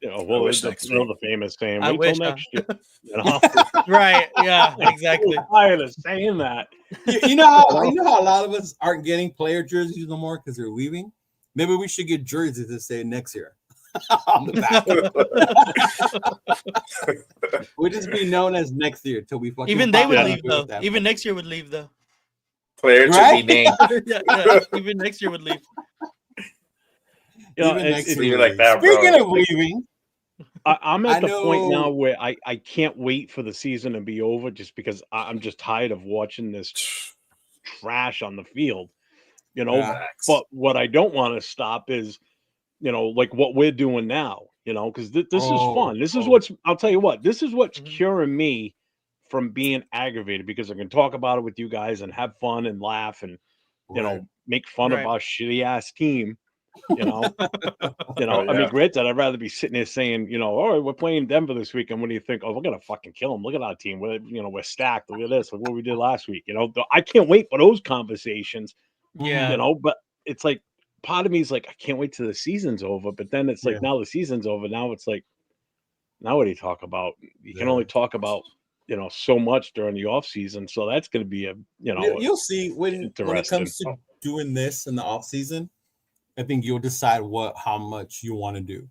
Well, it's the famous saying. Wait till next year. Right? Yeah. Exactly. I'm tired of saying that. You know how a lot of us aren't getting player jerseys no more because they're leaving. Maybe we should get jerseys that say next year on the back. We'll just be known as next year till we fucking. Even they would leave though. Even next year would leave though. Player to be named. Even next year would leave. Even next year, like that, Speaking of leaving. I'm at the point now where I can't wait for the season to be over just because I'm just tired of watching this trash on the field, But what I don't want to stop is, like what we're doing now, because this is fun. This is I'll tell you what, this is what's curing me from being aggravated because I can talk about it with you guys and have fun and laugh and, make fun of our shitty ass team. I mean, granted, I'd rather be sitting there saying, all right, we're playing Denver this week, and what do you think? Oh, we're gonna fucking kill them. Look at our team. We're stacked. Look at this. Look what we did last week. I can't wait for those conversations. Yeah. But it's like part of me is like, I can't wait till the season's over. But then it's like now the season's over. Now it's like, now what do you talk about? You can only talk about so much during the off season. So that's gonna be a you'll see when it comes to doing this in the off season. I think you'll decide how much you want to do.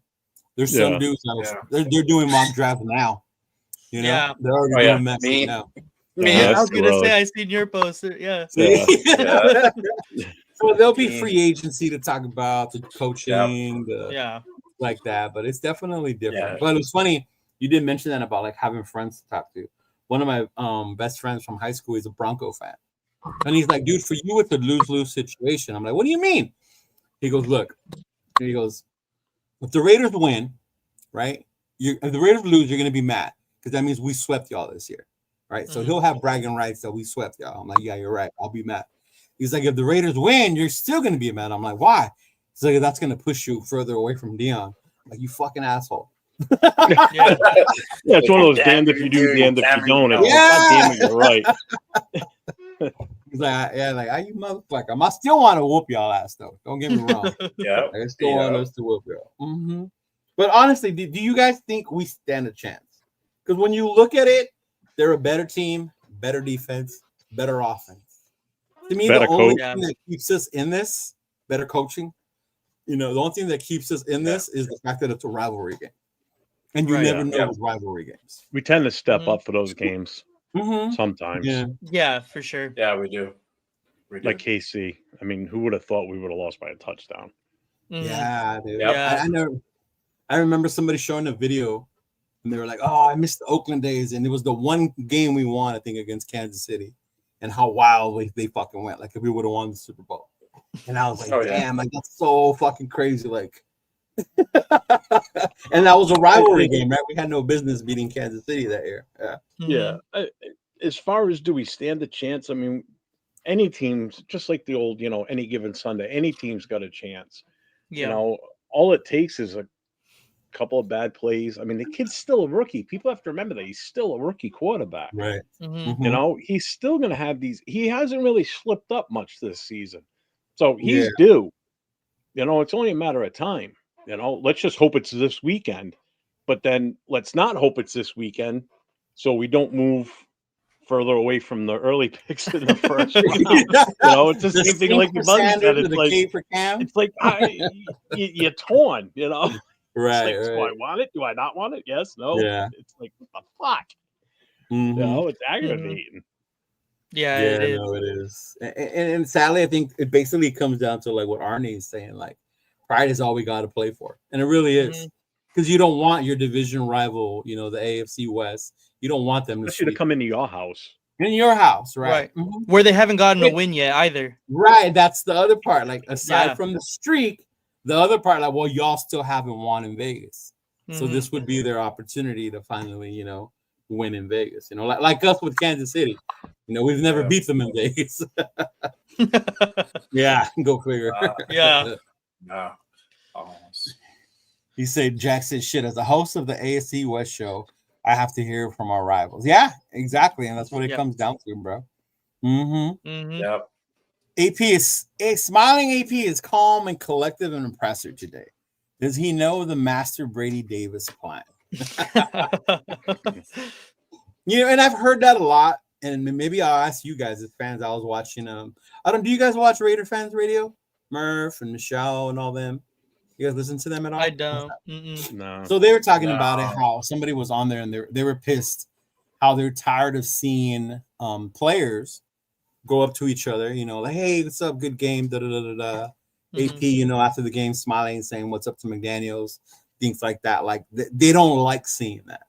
There's some dudes they're doing mock draft now. They're already doing that now. I was gonna say I seen your poster. Yeah. So there'll be free agency to talk about, the coaching, like that. But it's definitely different. But it was funny you did mention that about like having friends to talk to. One of my best friends from high school is a Bronco fan, and he's like, "Dude, for you, it's a lose-lose situation." I'm like, "What do you mean?" He goes, look, he goes, if the Raiders win, right? If the Raiders lose, you're going to be mad because that means we swept y'all this year, right? So he'll have bragging rights that we swept y'all. I'm like, yeah, you're right. I'll be mad. He's like, if the Raiders win, you're still going to be mad. I'm like, why? He's like, that's going to push you further away from Dion. I'm like, you fucking asshole. It's one of those damned if you do, damned if you don't. Damn it, you're right. He's like, you motherfucker. I still want to whoop y'all ass though. Don't get me wrong. I still want us to whoop y'all. But honestly, do you guys think we stand a chance? Because when you look at it, they're a better team, better defense, better offense. To me, the only thing that keeps us in this, better coaching. The only thing that keeps us in this is the fact that it's a rivalry game, and you never know those rivalry games. We tend to step up for those games. Sometimes. Yeah, for sure. Yeah, we do. Like KC. I mean, who would have thought we would have lost by a touchdown? Yeah, dude. Yeah. I remember somebody showing a video and they were like, oh, I missed the Oakland days. And it was the one game we won, I think, against Kansas City. And how wild they fucking went. Like if we would have won the Super Bowl. And I was like, damn, like that's so fucking crazy. Like and that was a rivalry game, right? We had no business beating Kansas City that year. Yeah. As far as do we stand a chance? I mean, any teams, just like the old, any given Sunday, any team's got a chance. All it takes is couple of bad plays. I mean, the kid's still a rookie. People have to remember that he's still a rookie quarterback. Right. Mhm. You know, he's still going to have these. He hasn't really slipped up much this season. So he's Yeah. due. You know, it's only a matter of time. You know, let's just hope it's this weekend. But then let's not hope it's this weekend so we don't move further away from the early picks in the first round. You know, it's the same thing like the Buzz said. It's like, it's like you're torn, you know? Right, It's like, do I want it? Do I not want it? Yes, no. Yeah. It's like, what the fuck? Mhm. You know, it's aggravating. Yeah, Yeah, it is. no, it is. And sadly, I think it basically comes down to like what Arnie is saying, like pride is all we got to play for. And it really is. Because you don't want your division rival, you know, the AFC West. You don't want them Especially to come into your house. in your house, right? Where they haven't gotten a win yet either. Right. That's the other part. Like aside Yeah. from the streak, the other part, like, well, y'all still haven't won in Vegas. So this would be their opportunity to finally, you know, win in Vegas. You know, like us with Kansas City. You know, we've never beat them in Vegas. Yeah, go figure. Yeah. No. Almost. He said, Jack said, shit, as a host of the AFC West show, I have to hear from our rivals. Yeah, exactly. And that's what it comes down to, bro. Yep. AP is smiling. AP is calm and collective and impressive today. Does he know the Master Brady Davis plan? You know, and I've heard that a lot. And maybe I'll ask you guys as fans. I was watching I don't. Do you guys watch Raider Fans Radio? Murph and Michelle and all them. You guys listen to them at all? I don't. No. So they were talking about it, how somebody was on there and they were pissed how they're tired of seeing players go up to each other, you know, like, hey, what's up? Good game. Da, da, da, da, da. AP, you know, after the game, smiling and saying, what's up to McDaniels, things like that. Like, they don't like seeing that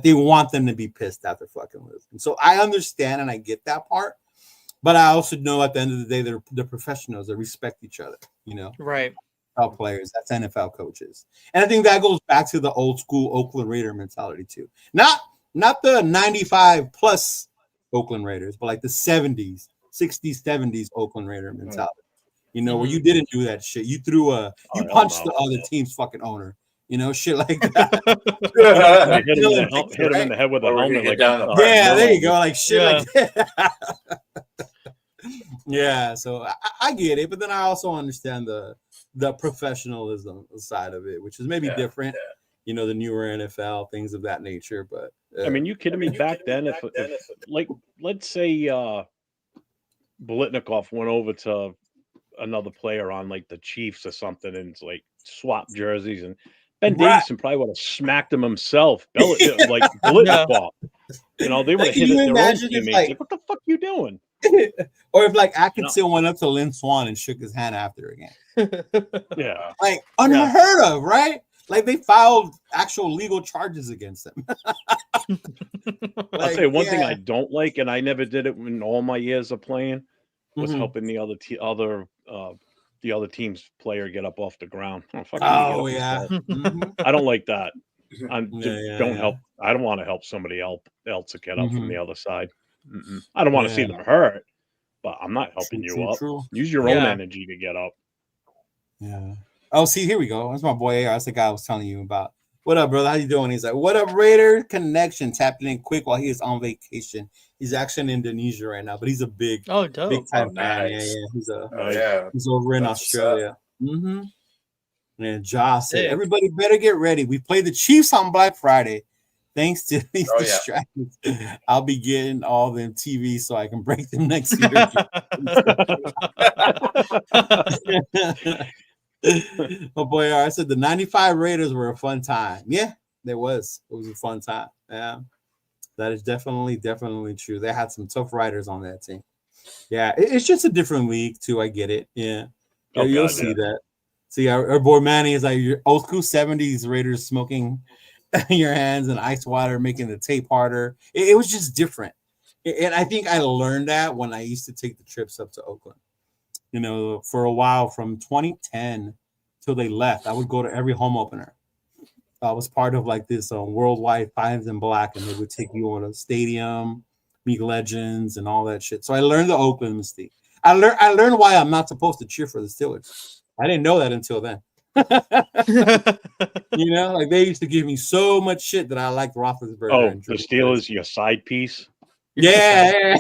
they want them to be pissed after fucking losing. So I understand and I get that part. But I also know at the end of the day, they're professionals that respect each other, you know. Right. NFL players, that's NFL coaches. And I think that goes back to the old school Oakland Raider mentality too. Not the 95 plus Oakland Raiders, but like the 70s, 60s, 70s Oakland Raider mentality. You know, where you didn't do that shit. You threw you punched the other team's fucking owner. You know, shit like that. hit him in the head with a helmet. Like, yeah, there you go. Like shit like that. Yeah, so I get it, but then I also understand the professionalism side of it, which is maybe different. Yeah. You know, the newer NFL, things of that nature. But I mean, you kidding me? Back then, if like, let's say Biletnikoff went over to another player on like the Chiefs or something, and it's like swap jerseys, and Ben Davison probably would have smacked him himself, like Biletnikoff. You know, they would have hit their own teammates. Like, what the fuck you doing? Or if like Atkinson went up to Lynn Swann and shook his hand after again. Yeah. Like unheard of, right? Like they filed actual legal charges against him. I'll say one thing I don't like, and I never did it in all my years of playing, was helping the other team's player get up off the ground. Oh yeah. I don't like that. Don't help. I don't want to help somebody else to get up from the other side. I don't want to see them hurt, but I'm not helping you up. Use your own energy to get up. Yeah. Oh, see, here we go. That's my boy. That's the guy I was telling you about. What up, brother? How you doing? He's like, what up, Raider Connection? Tapping in quick while he is on vacation. He's actually in Indonesia right now, but he's a big time fan. Nice. Yeah. He's over in Australia. And Josh said, everybody better get ready. We play the Chiefs on Black Friday. Thanks to these distractions, I'll be getting all them TV so I can break them next year. Oh boy, I said the 95 Raiders were a fun time. Yeah, there was. It was a fun time. Yeah, that is definitely true. They had some tough riders on that team. Yeah, it's just a different league too. I get it. Yeah, you'll see that. See, our boy Manny is like your old school 70s Raiders smoking your hands and ice water, making the tape harder. It was just different. And I think I learned that when I used to take the trips up to Oakland. You know, for a while from 2010 till they left, I would go to every home opener. I was part of like this worldwide Fives and Black, and they would take you on a stadium, meet legends, and all that shit. So I learned the Oakland mystique. I learned why I'm not supposed to cheer for the Steelers. I didn't know that until then. You know, like they used to give me so much shit that I liked Roethlisberger. Oh, and the Drew Steelers, your side piece. Yeah.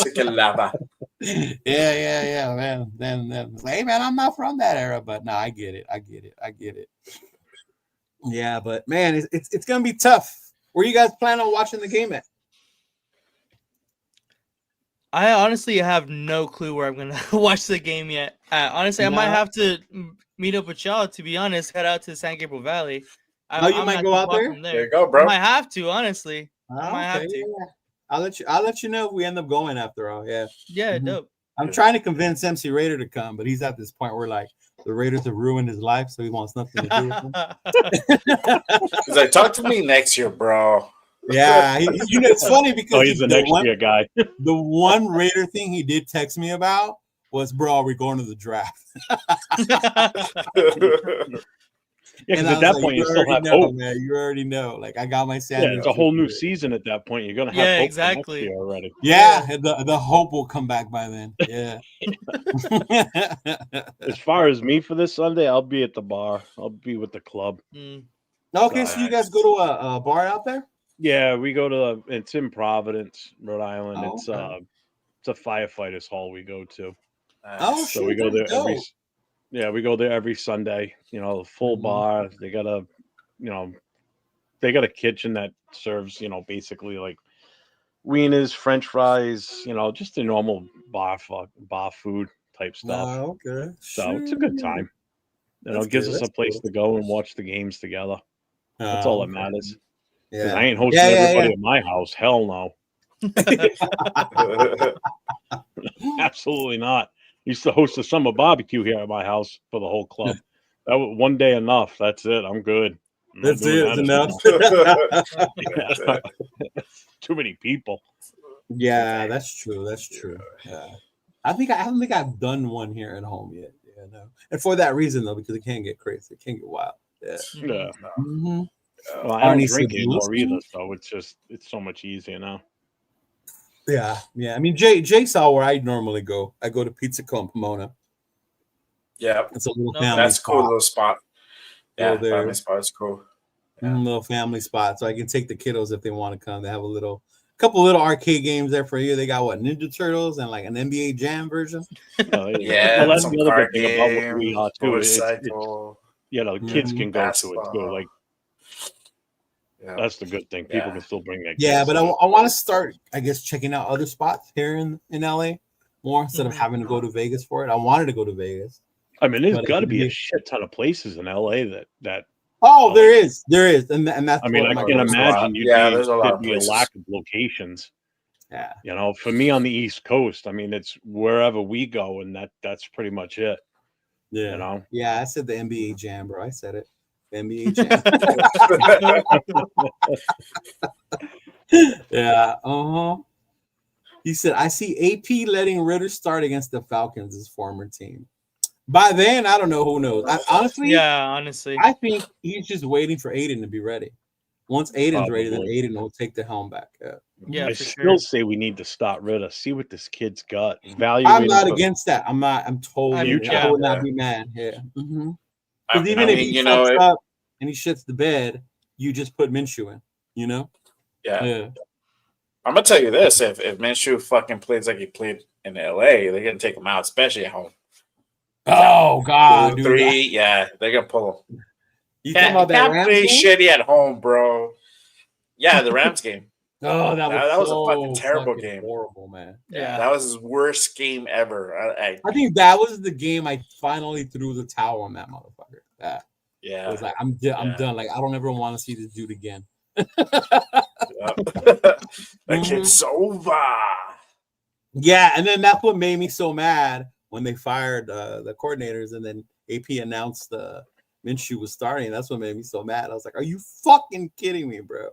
Chicken lava. Yeah, man. Then hey, man, I'm not from that era, but no, I get it. Yeah, but man, it's gonna be tough. Where you guys plan on watching the game at? I honestly have no clue where I'm gonna watch the game yet. Honestly, I might No? have to meet up with y'all. To be honest, head out to San Gabriel Valley. Oh, you I'm might not go too out far there? from There you go, bro. I might have to, honestly. I Oh, might have okay, to. yeah. I'll let you know if we end up going after all. Yeah. Yeah, Mhm. dope. I'm trying to convince MC Raider to come, but he's at this point where like the Raiders have ruined his life, so he wants nothing to do with them. He's like, talk to me next year, bro. Yeah, it's funny because Oh, he's the next year guy. the one Raider thing he did text me about was, bro, are we going to the draft? Yeah, And because I at was that like, point you still already have know, hope. man. You already know. Like I got my Yeah, sandwich. it's a whole new season at that point. You're gonna have Yeah, hope exactly. for next year already. Yeah, the hope will come back by then. Yeah. As far as me for this Sunday, I'll be at the bar. I'll be with the club. Okay, so you guys go to a bar out there? Yeah, we go to it's in Providence, Rhode Island. Oh, It's okay. it's a firefighters hall we go to. Oh, So shit, we go there that's dope. we go there every Sunday. You know, full Mhm. bar. They got a they got a kitchen that serves, basically like wieners, French fries, just the normal bar food type stuff. Oh, okay. So it's a good time. That's It gives good. us That's a place cool. to go and watch the games together. That's Oh, all that okay. matters. Because Yeah. I ain't hosting Yeah, everybody at my house. Hell no. Absolutely not. Used to host a summer barbecue here at my house for the whole club. That was one day enough. That's it. I'm good. I'm not That's doing it. that It's enough. anymore. Too many people. Yeah, that's true. That's true. Yeah. I don't think I've done one here at home yet. Yeah, no. And for that reason though, because it can get crazy. It can get wild. Yeah. Yeah. Mhm. Well, I Arnie don't said, drink anymore "Listen." either, so it's so much easier now. Yeah, yeah. I mean, Jay saw where I normally go. I go to Pizza Co in Pomona. Yeah, It's a little No, family that's a cool spot. little spot. Yeah, Go there. family spot is cool. Little family spot, so I can take the kiddos if they want to come. They have couple little arcade games there for you. They got what, Ninja Turtles and like an NBA Jam version. Yeah, well, that's some the other card good thing about what we game, are too. It's motorcycle. the kids can go to it too. Basketball. Like Yeah. that's the good thing. People Yeah. can still bring their kids. Yeah, but to I it. want to start, I guess, checking out other spots here in LA more instead of having to go to Vegas for it. I wanted to go to Vegas. I mean, there's but got to it- be a shit ton of places in LA that. Oh, there is, and that's. I mean, what I my can there's a imagine lot. There's a lot there'd of be a places. lack of locations. Yeah. For me on the East Coast, I mean, it's wherever we go, and that's pretty much it. Yeah. Yeah, I said the NBA Jam, bro. I said it. The NBA Jam. Yeah. He said, I see AP letting Ritter start against the Falcons, his former team. By then, I don't know. Who knows? Honestly, I think he's just waiting for Aiden to be ready. Once Aiden's ready, then Probably. Aiden will take the helm back. Yeah, I for still sure. say we need to start Ritter. See what this kid's got. I'm Evaluate not him for against that. I'm not. I'm totally. future. I would not be mad. Yeah. Because even if he you fucks know, up and he shits the bed, you just put Minshew in. You know. Yeah. I'm gonna tell you this: if Minshew fucking plays like he played in LA, they're gonna take him out, especially at home. Oh God, 2, dude. 3, yeah, they're gonna pull him. You talking about that can't Rams play game? shitty at home, bro. Yeah, the Rams game. Oh, that was a fucking terrible fucking game. horrible, man. Yeah. That was his worst game ever. I think that was the game I finally threw the towel on that motherfucker. It was like I'm done. Like I don't ever want to see this dude again. That kid's over. Yeah, and then that's what made me so mad when they fired the coordinators, and then AP announced Minshew was starting. That's what made me so mad. I was like, "Are you fucking kidding me, bro?"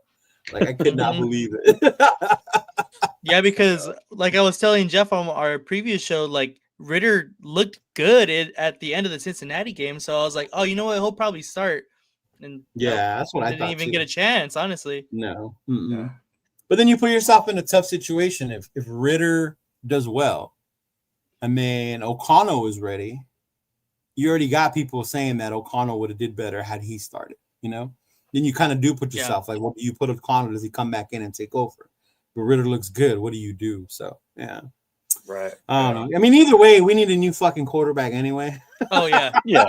Like I could not believe it. Yeah, because like I was telling Jeff on our previous show, like Ritter looked good at the end of the Cincinnati game, so I was like, "Oh, you know what? He'll probably start." And yeah, that's what I didn't thought. even get a chance, honestly. No. But then you put yourself in a tough situation if Ritter does well. I mean, O'Connell is ready. you already got people saying that O'Connell would have did better had he started. Then you kind of do put yourself like, what do you put O'Connell? Does he come back in and take over? But Ritter looks good. What do you do? So yeah. Right. I mean, either way, we need a new fucking quarterback anyway. Oh yeah, Yeah.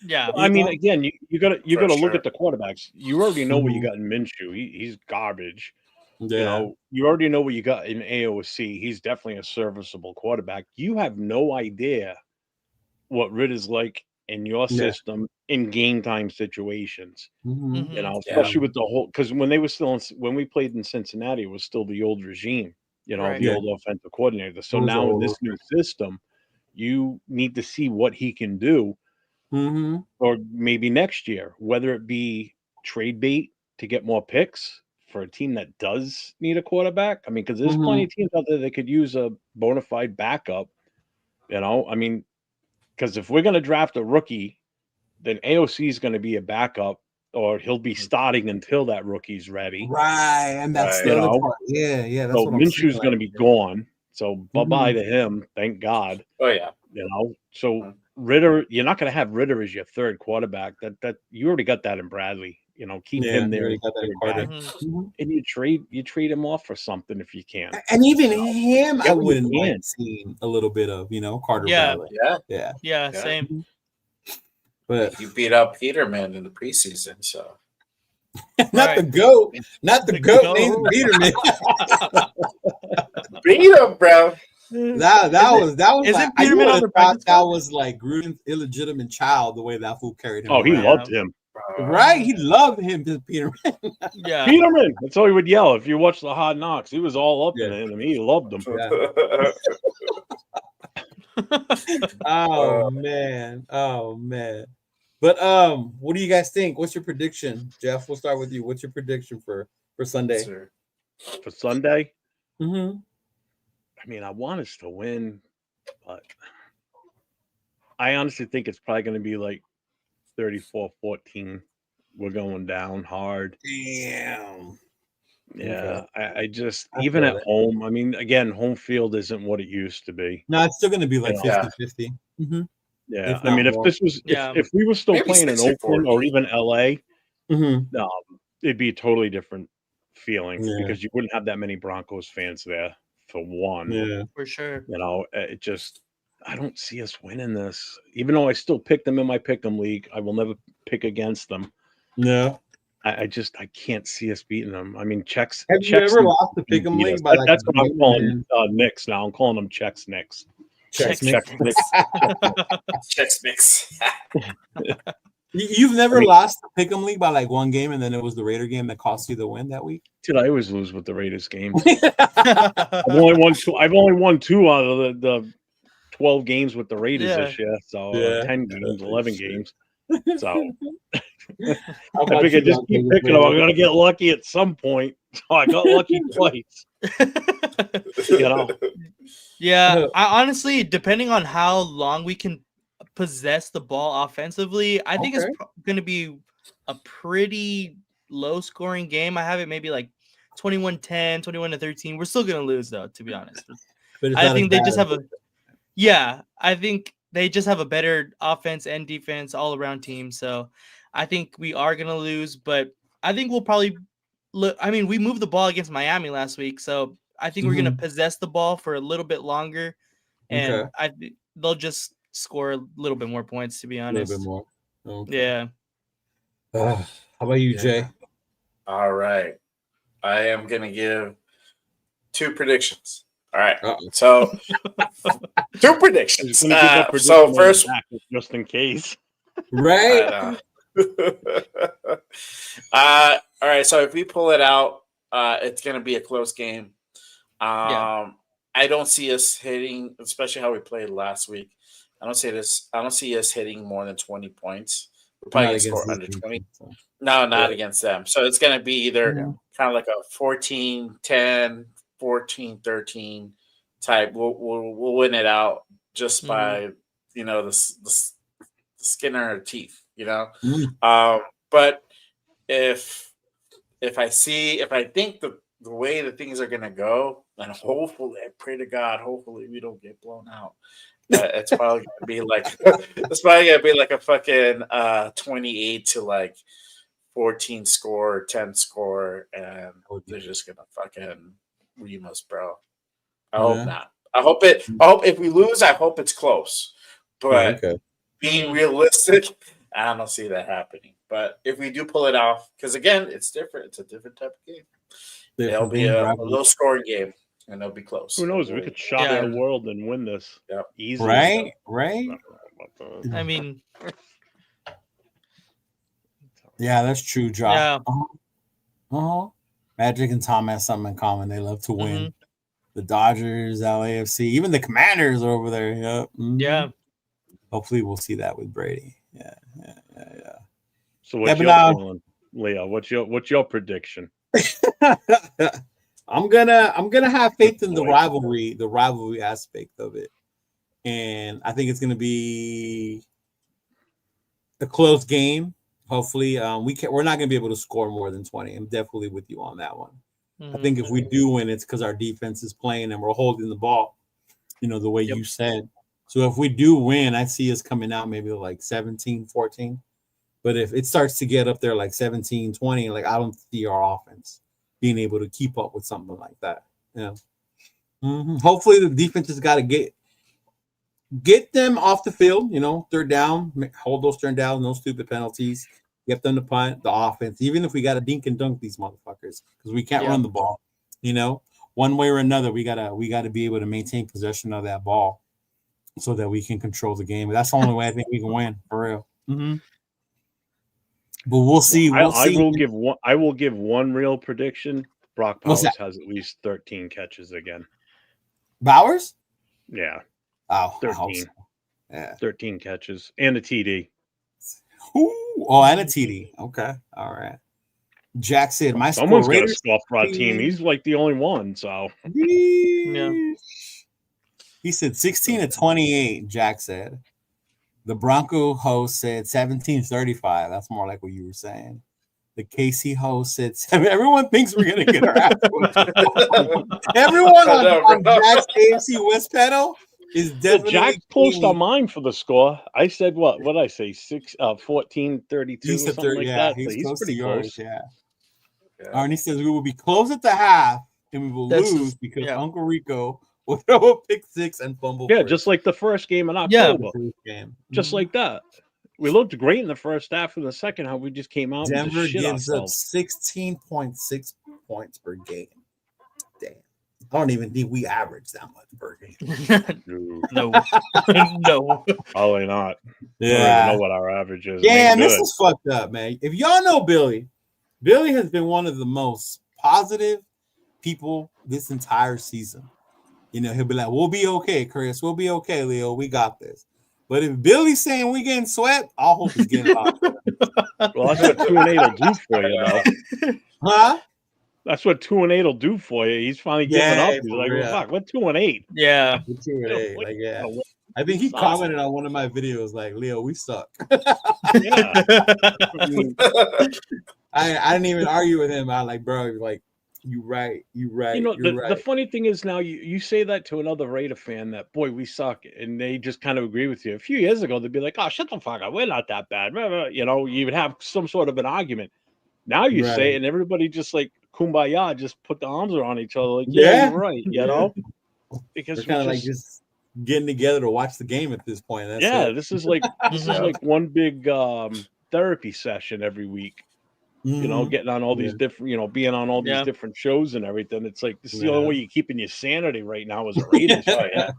yeah. I mean, again, you gotta look sure. at the quarterbacks. You already know what you Mhm. got in Minshew. He's garbage. Yeah. You already know what you got in AOC. He's definitely a serviceable quarterback. You have no idea what Ritter's like in your Yeah. system in game time situations. Mhm. Mhm. Especially with the whole, because when they were still when we played in Cincinnati, it was still the old regime. Right. The Yeah. old offensive coordinator. So It was now in old. this new system, you need to see what he can do, Mhm. or maybe next year, whether it be trade bait to get more picks for a team that does need a quarterback. I mean, because there's plenty of teams out there that could use a bona fide backup. I mean, because if we're going to draft a rookie, then AOC is going to be a backup, or he'll be starting until that rookie's ready. Right, and that's Right. the You other know? part. Yeah, that's So what I'm saying. Minshew's going to be gone. So bye-bye to him. Thank God. Oh yeah. So Ritter, you're not going to have Ritter as your third quarterback. That you already got that in Bradley. Keep Yeah, him you there. already as got that in third Carter. guy. Mhm. And you trade him off for something if you can. And even him, I Yeah, we wouldn't can. mind seeing a little bit of, Carter Yeah. Bradley. Yeah. Yeah. Yeah, Yeah. same. But You beat up Peterman in the preseason, so not the Right. goat, not the The goat, goat. Nathan Peterman. beat him, bro. that was Isn't like, I Peterman would on have the thought practice that squad? was like Gruden's illegitimate child, the way that fool carried him Oh, he around. loved him. Right? He loved him, Peterman. Yeah. Peterman. That's all he would yell. If you watch the Hard Knocks, he was all up Yeah. in him. He loved him. Yeah. Oh man. But what do you guys think? What's your prediction, Jeff? We'll start with you. What's your prediction for Sunday? Sure. For Sunday, Mm-hmm. I mean, I want us to win, but I honestly think it's probably going to be like 34-14. We're going down hard. Damn. Yeah, Okay. I just, I even feel at it. home, I mean, again, home field isn't what it used to be. No, it's still going to be like Yeah. 50-50. Mm-hmm. Yeah, If I mean, not if more. this was, Yeah. if we were still Maybe playing in 60-40. Oakland or even LA, Mm-hmm. it'd be a totally different feeling Yeah. because you wouldn't have that many Broncos fans there, for one. Yeah. For sure. It just, I don't see us winning this. Even though I still pick them in my pick'em league, I will never pick against them. No. I can't see us beating them. I mean, Checks. Have you ever lost the beat pick'em us. league by like That's a what I'm game calling and- Knicks now. I'm calling them Checks Knicks. Checks Checks Knicks. Checks mix. You've never lost the pick'em league by like one game, and then it was the Raider game that cost you the win that week. Dude, I always lose with the Raiders games. I've only won two out of the 12 games with the Raiders this year. So Yeah. 10 games, 11 games. So How I about figure you, just Don keep Davis, picking them. I'm Raider? gonna get lucky at some point. So I got lucky twice. Yeah, I honestly, depending on how long we can possess the ball offensively, I think Okay. it's going to be a pretty low scoring game. I have it maybe like 21-10, 21-13. We're still going to lose though, to be honest. But it's I not think as they bad just as- have I think they just have a better offense and defense all around team. So I think we are going to lose, but I think we'll probably look. I mean, we moved the ball against Miami last week, so I think we're going to possess the ball for a little bit longer, and they'll just score a little bit more points, to be a honest. little bit more. Okay. Yeah. How about you, Jay? All right. I am going to give two predictions. All right. Uh-oh. So, two I'm predictions. just gonna get that So, prediction first, back just in case. Right? all right. So, if we pull it out, it's going to be a close game. I don't see us hitting, especially how we played last week. I don't see us hitting more than 20 points. We're probably going to score under 20. No, not against them. So it's going to be either kind of like a 14-10, 14-13 type. We'll win it out just by the skin on our teeth. But if I think the way that things are going to go, and hopefully, I pray to God, hopefully we don't get blown out. It's probably gonna be like a fucking 28 to like 14 score, 10 score, and they're just gonna fucking ream us, bro. I hope not. I hope if we lose, I hope it's close. But being realistic, I don't see that happening. But if we do pull it off, because again, it's different. It's a different type of game. It'll be a low scoring game, and it'll be close. Who knows? We could shock the world and win this easily. Right, right. I mean, yeah, that's true, Josh. Yeah. Magic and Tom have something in common. They love to win. The Dodgers, LAFC, even the Commanders are over there. Yep. Yeah. Hopefully, we'll see that with Brady. Yeah. So what's your feeling, Leo? What's your prediction? I'm gonna have faith in the rivalry aspect of it, and I think it's gonna be a close game. Hopefully, we're not gonna be able to score more than 20. I'm definitely with you on that one. I think if we do win, it's because our defense is playing and we're holding the ball, the way you said. So if we do win, I see us coming out maybe like 17-14. But if it starts to get up there like 17-20, like I don't see our offense being able to keep up with something like that. Hopefully the defense has got to get them off the field, third down, hold those third downs, no stupid penalties. Get them to punt the offense, even if we got to dink and dunk these motherfuckers, because we can't run the ball. One way or another, we gotta be able to maintain possession of that ball so that we can control the game. That's the only way I think we can win for real. But we'll see. I will give one real prediction. Brock Bowers has at least 13 catches again. Bowers? Yeah. Oh, 13. So. Yeah. 13 catches and a TD. And a TD. Okay. All right. Jack said, someone's got a scuff for our team. He's like the only one. So yeah. He said 16-28. Jack said. The Bronco host said 17-35. That's more like what you were saying. The KC host said 7. Everyone thinks we're gonna get our ass. Everyone on Jack's KFC West pedal is definitely Jack close on mine for the score. I said what did I say? 14-32 or something like that. He's so close pretty to yours, close. yeah. Arnie says we will be close at the half and we will lose because Uncle Rico will throw a pick six and fumble. Yeah, just like the first game in October. Yeah, just like that. We looked great in the first half. In the second half, we just came out. Denver and just gives up 16.6 points per game. Damn. I don't even think we average that much per game. No. No. Probably not. Yeah. I don't even know what our average is. Yeah, this is fucked up, man. If y'all know Billy has been one of the most positive people this entire season. He'll be like, we'll be okay, Chris. We'll be okay, Leo. We got this. But if Billy's saying we getting swept, I hope he's getting lost. Well, that's what 2-8 will do for you, though. Huh? That's what 2-8 will do for you. He's finally giving up. He's like, well, fuck, what 2-8? Yeah. 2-8. Like, yeah. I think he commented on one of my videos like, Leo, we suck. Yeah. I didn't even argue with him. I like, bro, like, you right. The funny thing is now you say that to another Raider fan that, boy, we suck, and they just kind of agree with you. A few years ago, they'd be like, oh, shut the fuck up. We're not that bad. You would have some sort of an argument. Now you say it, and everybody just like kumbaya, just put the arms around each other. Like, yeah, you're right. Because we're kind of like just getting together to watch the game at this point. That's this is like one big therapy session every week. Getting on all these different, being on all these different shows and everything. It's like this is the only way you're keeping your sanity right now as a Raiders fan.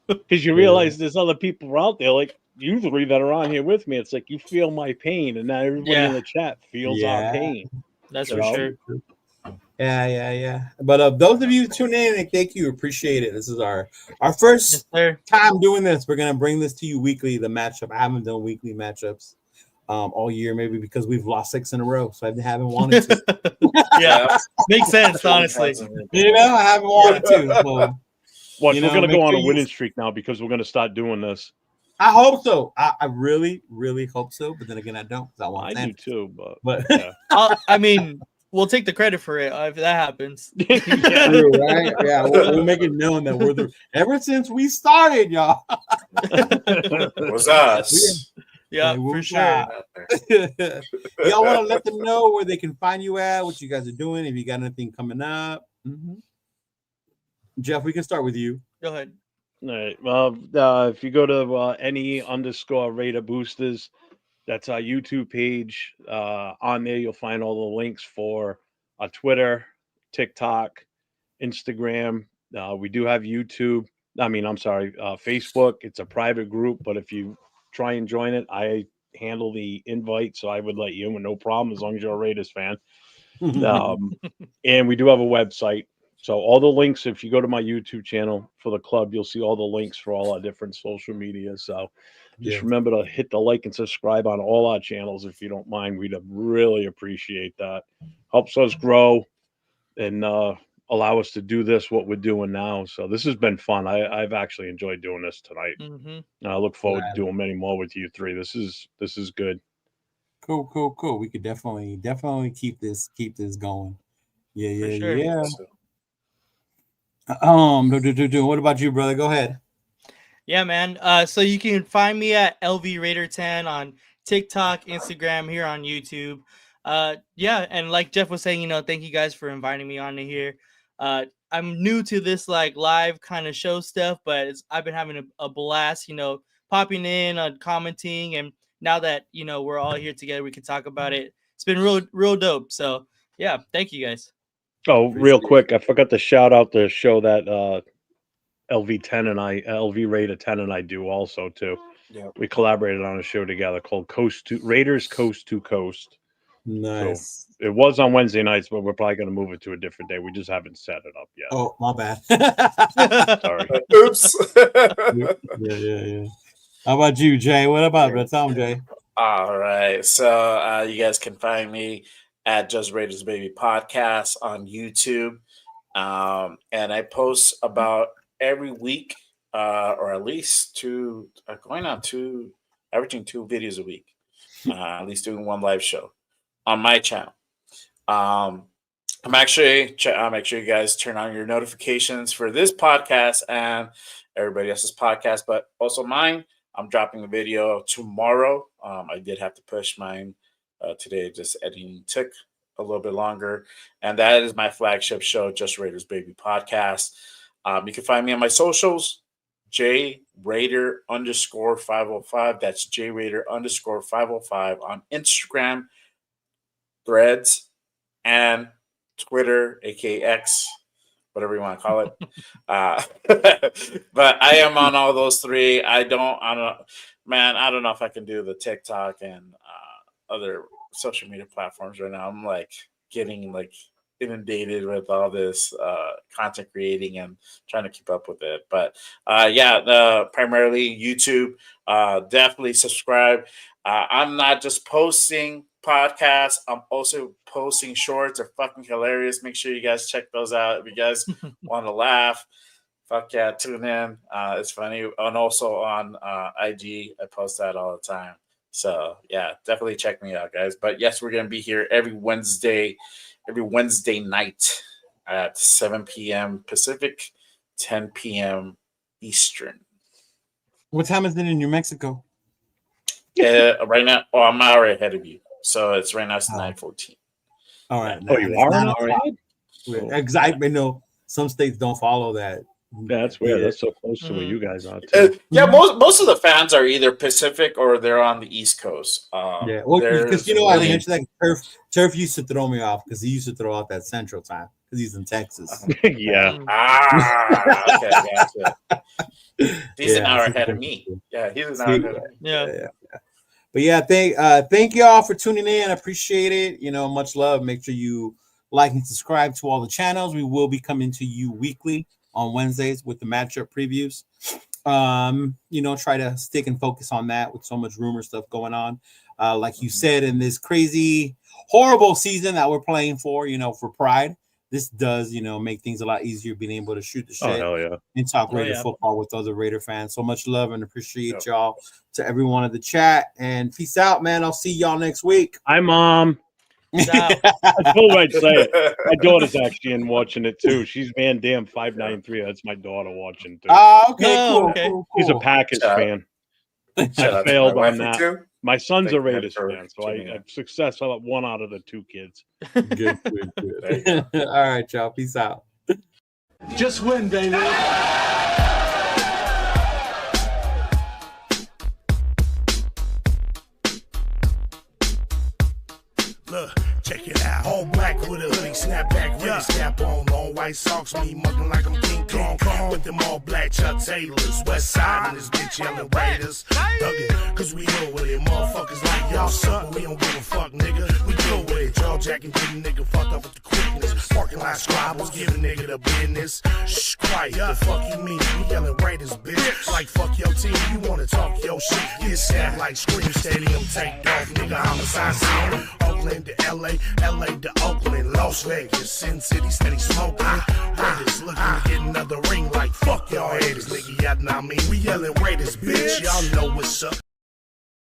Because you realize there's other people out there like you three that are on here with me. It's like you feel my pain, and now everybody in the chat feels our pain. That's for sure. Yeah. But those of you tuning in, thank you. Appreciate it. This is our first time doing this. We're gonna bring this to you weekly. The matchup. I haven't done weekly matchups all year, maybe because we've lost 6 in a row, so I haven't wanted to. Yeah, makes sense, honestly. I haven't wanted to. So, we're gonna go on a winning streak now because we're gonna start doing this. I hope so. I really, really hope so. But then again, I don't. I do too. But I mean, we'll take the credit for it if that happens. Yeah. True, right? Yeah, we'll make it known that we're the ever since we started, y'all. Was us. Yeah, Hey, for who's sure. that? Y'all want to let them know where they can find you at, what you guys are doing, if you got anything coming up. Jeff, we can start with you. Go ahead. All right. Well, if you go to any_Raider Boosters, that's our YouTube page. On there, you'll find all the links for Twitter, TikTok, Instagram. We do have YouTube. Facebook. It's a private group, but if you try and join it, I handle the invite, so I would let you in with no problem as long as you're a Raiders fan. And we do have a website. So all the links, if you go to my YouTube channel for the club, you'll see all the links for all our different social media. So just remember to hit the like and subscribe on all our channels if you don't mind. We'd really appreciate that. Helps us grow and allow us to do what we're doing now. So this has been fun. I've actually enjoyed doing this tonight. Mm-hmm. I look forward to doing many more with you three. This is good. Cool. We could definitely keep this going. Yeah. sure. What about you, brother? Go ahead. Yeah, man. So you can find me at LV Raider 10 on TikTok, Instagram, here on YouTube. Yeah, and like Jeff was saying, thank you guys for inviting me on to here. I'm new to this like live kind of show stuff, but I've been having a blast, popping in, commenting, and now that we're all here together, we can talk about it. It's been real dope. So yeah, thank you guys. Oh, real quick, I forgot to shout out the show that LV Raider 10 and I do also too. Yeah. We collaborated on a show together called Raiders Coast to Coast. Nice. So it was on Wednesday nights, but we're probably going to move it to a different day. We just haven't set it up yet. Oh, my bad. Sorry. Oops. Yeah. How about you, Jay? What about it? Tell him, Jay. All right. So you guys can find me at Just Raiders Baby Podcast on YouTube. And I post about every week, or at least averaging 2 videos a week, at least doing one live show on my channel. Make sure you guys turn on your notifications for this podcast and everybody else's podcast, but also mine. I'm dropping a video tomorrow. I did have to push mine today. Just editing took a little bit longer. And that is my flagship show, Just Raiders Baby Podcast. You can find me on my socials, JRaider_505. That's JRaider_505 on Instagram, Threads, and Twitter, aka X, whatever you want to call it. But I am on all those three. I don't know if I can do the TikTok and other social media platforms right now. I'm like getting like inundated with all this content creating and trying to keep up with it. But primarily YouTube. Definitely subscribe. I'm not just posting podcasts. I'm also posting shorts. They're fucking hilarious. Make sure you guys check those out if you guys want to laugh. Fuck yeah, tune in. It's funny. And also on IG, I post that all the time. So yeah, definitely check me out, guys. But yes, we're gonna be here every Wednesday night at 7 p.m. Pacific, 10 p.m. Eastern. What time is it in New Mexico? Right now, I'm an hour ahead of you. So it's right now, it's 9:14. All right. Oh, you are an hour ahead? Exactly. No, some states don't follow that. That's weird. That's so close to where you guys are. Yeah, most of the fans are either Pacific or they're on the East Coast. Yeah, well, because I mentioned that Turf used to throw me off because he used to throw out that Central Time because he's in Texas. Yeah. Okay, gotcha. He's an hour ahead of me. Yeah, he's an hour ahead of me. Yeah. But yeah, thank y'all for tuning in. I appreciate it. Much love. Make sure you like and subscribe to all the channels. We will be coming to you weekly on Wednesdays with the matchup previews. Try to stick and focus on that with so much rumor stuff going on. Like you said, in this crazy, horrible season that we're playing for Pride, this does, make things a lot easier being able to shoot the shit and talk Raider football with other Raider fans. So much love and appreciate y'all to everyone in the chat. And peace out, man. I'll see y'all next week. Hi, Mom. Ciao. I told her I'd say it. My daughter's actually in watching it too. She's Van Dam 593. That's my daughter watching too. Okay, Oh, cool, okay. cool, She's a cool. Packers Shout out. fan. Shout I out to failed my on wifey, that. too. My son's a Thank you Raiders for fan, so tuning in. I'm successful at one out of the two kids. Good, good, good. All right, y'all. Peace out. Just win, baby. Look, check it out. All black with a hoodie, snap back, really snap on. Long white socks, me mugging like I'm King Kong. With them all black Chuck Taylors. West side and this bitch yelling Raiders. Thuggin', cause we know with it. Motherfuckers like y'all suck, but we don't give a fuck, nigga. We go with it. Jaw jacking, getting nigga fucked up with the quickness. Parking lot scribbles, giving nigga the business. Shh, quiet, the fuck you mean? We yelling Raiders, bitch. Like fuck your team, you wanna talk your shit. Get stabbed like Scream Stadium, take off, nigga. Homicide scene. Oakland to LA, LA to Oakland, Las Vegas, Sin City, steady smoking. Raiders looking to get another ring like fuck y'all haters, nigga. Y'all know what I mean? We yelling Raiders, bitch. Y'all know what's up.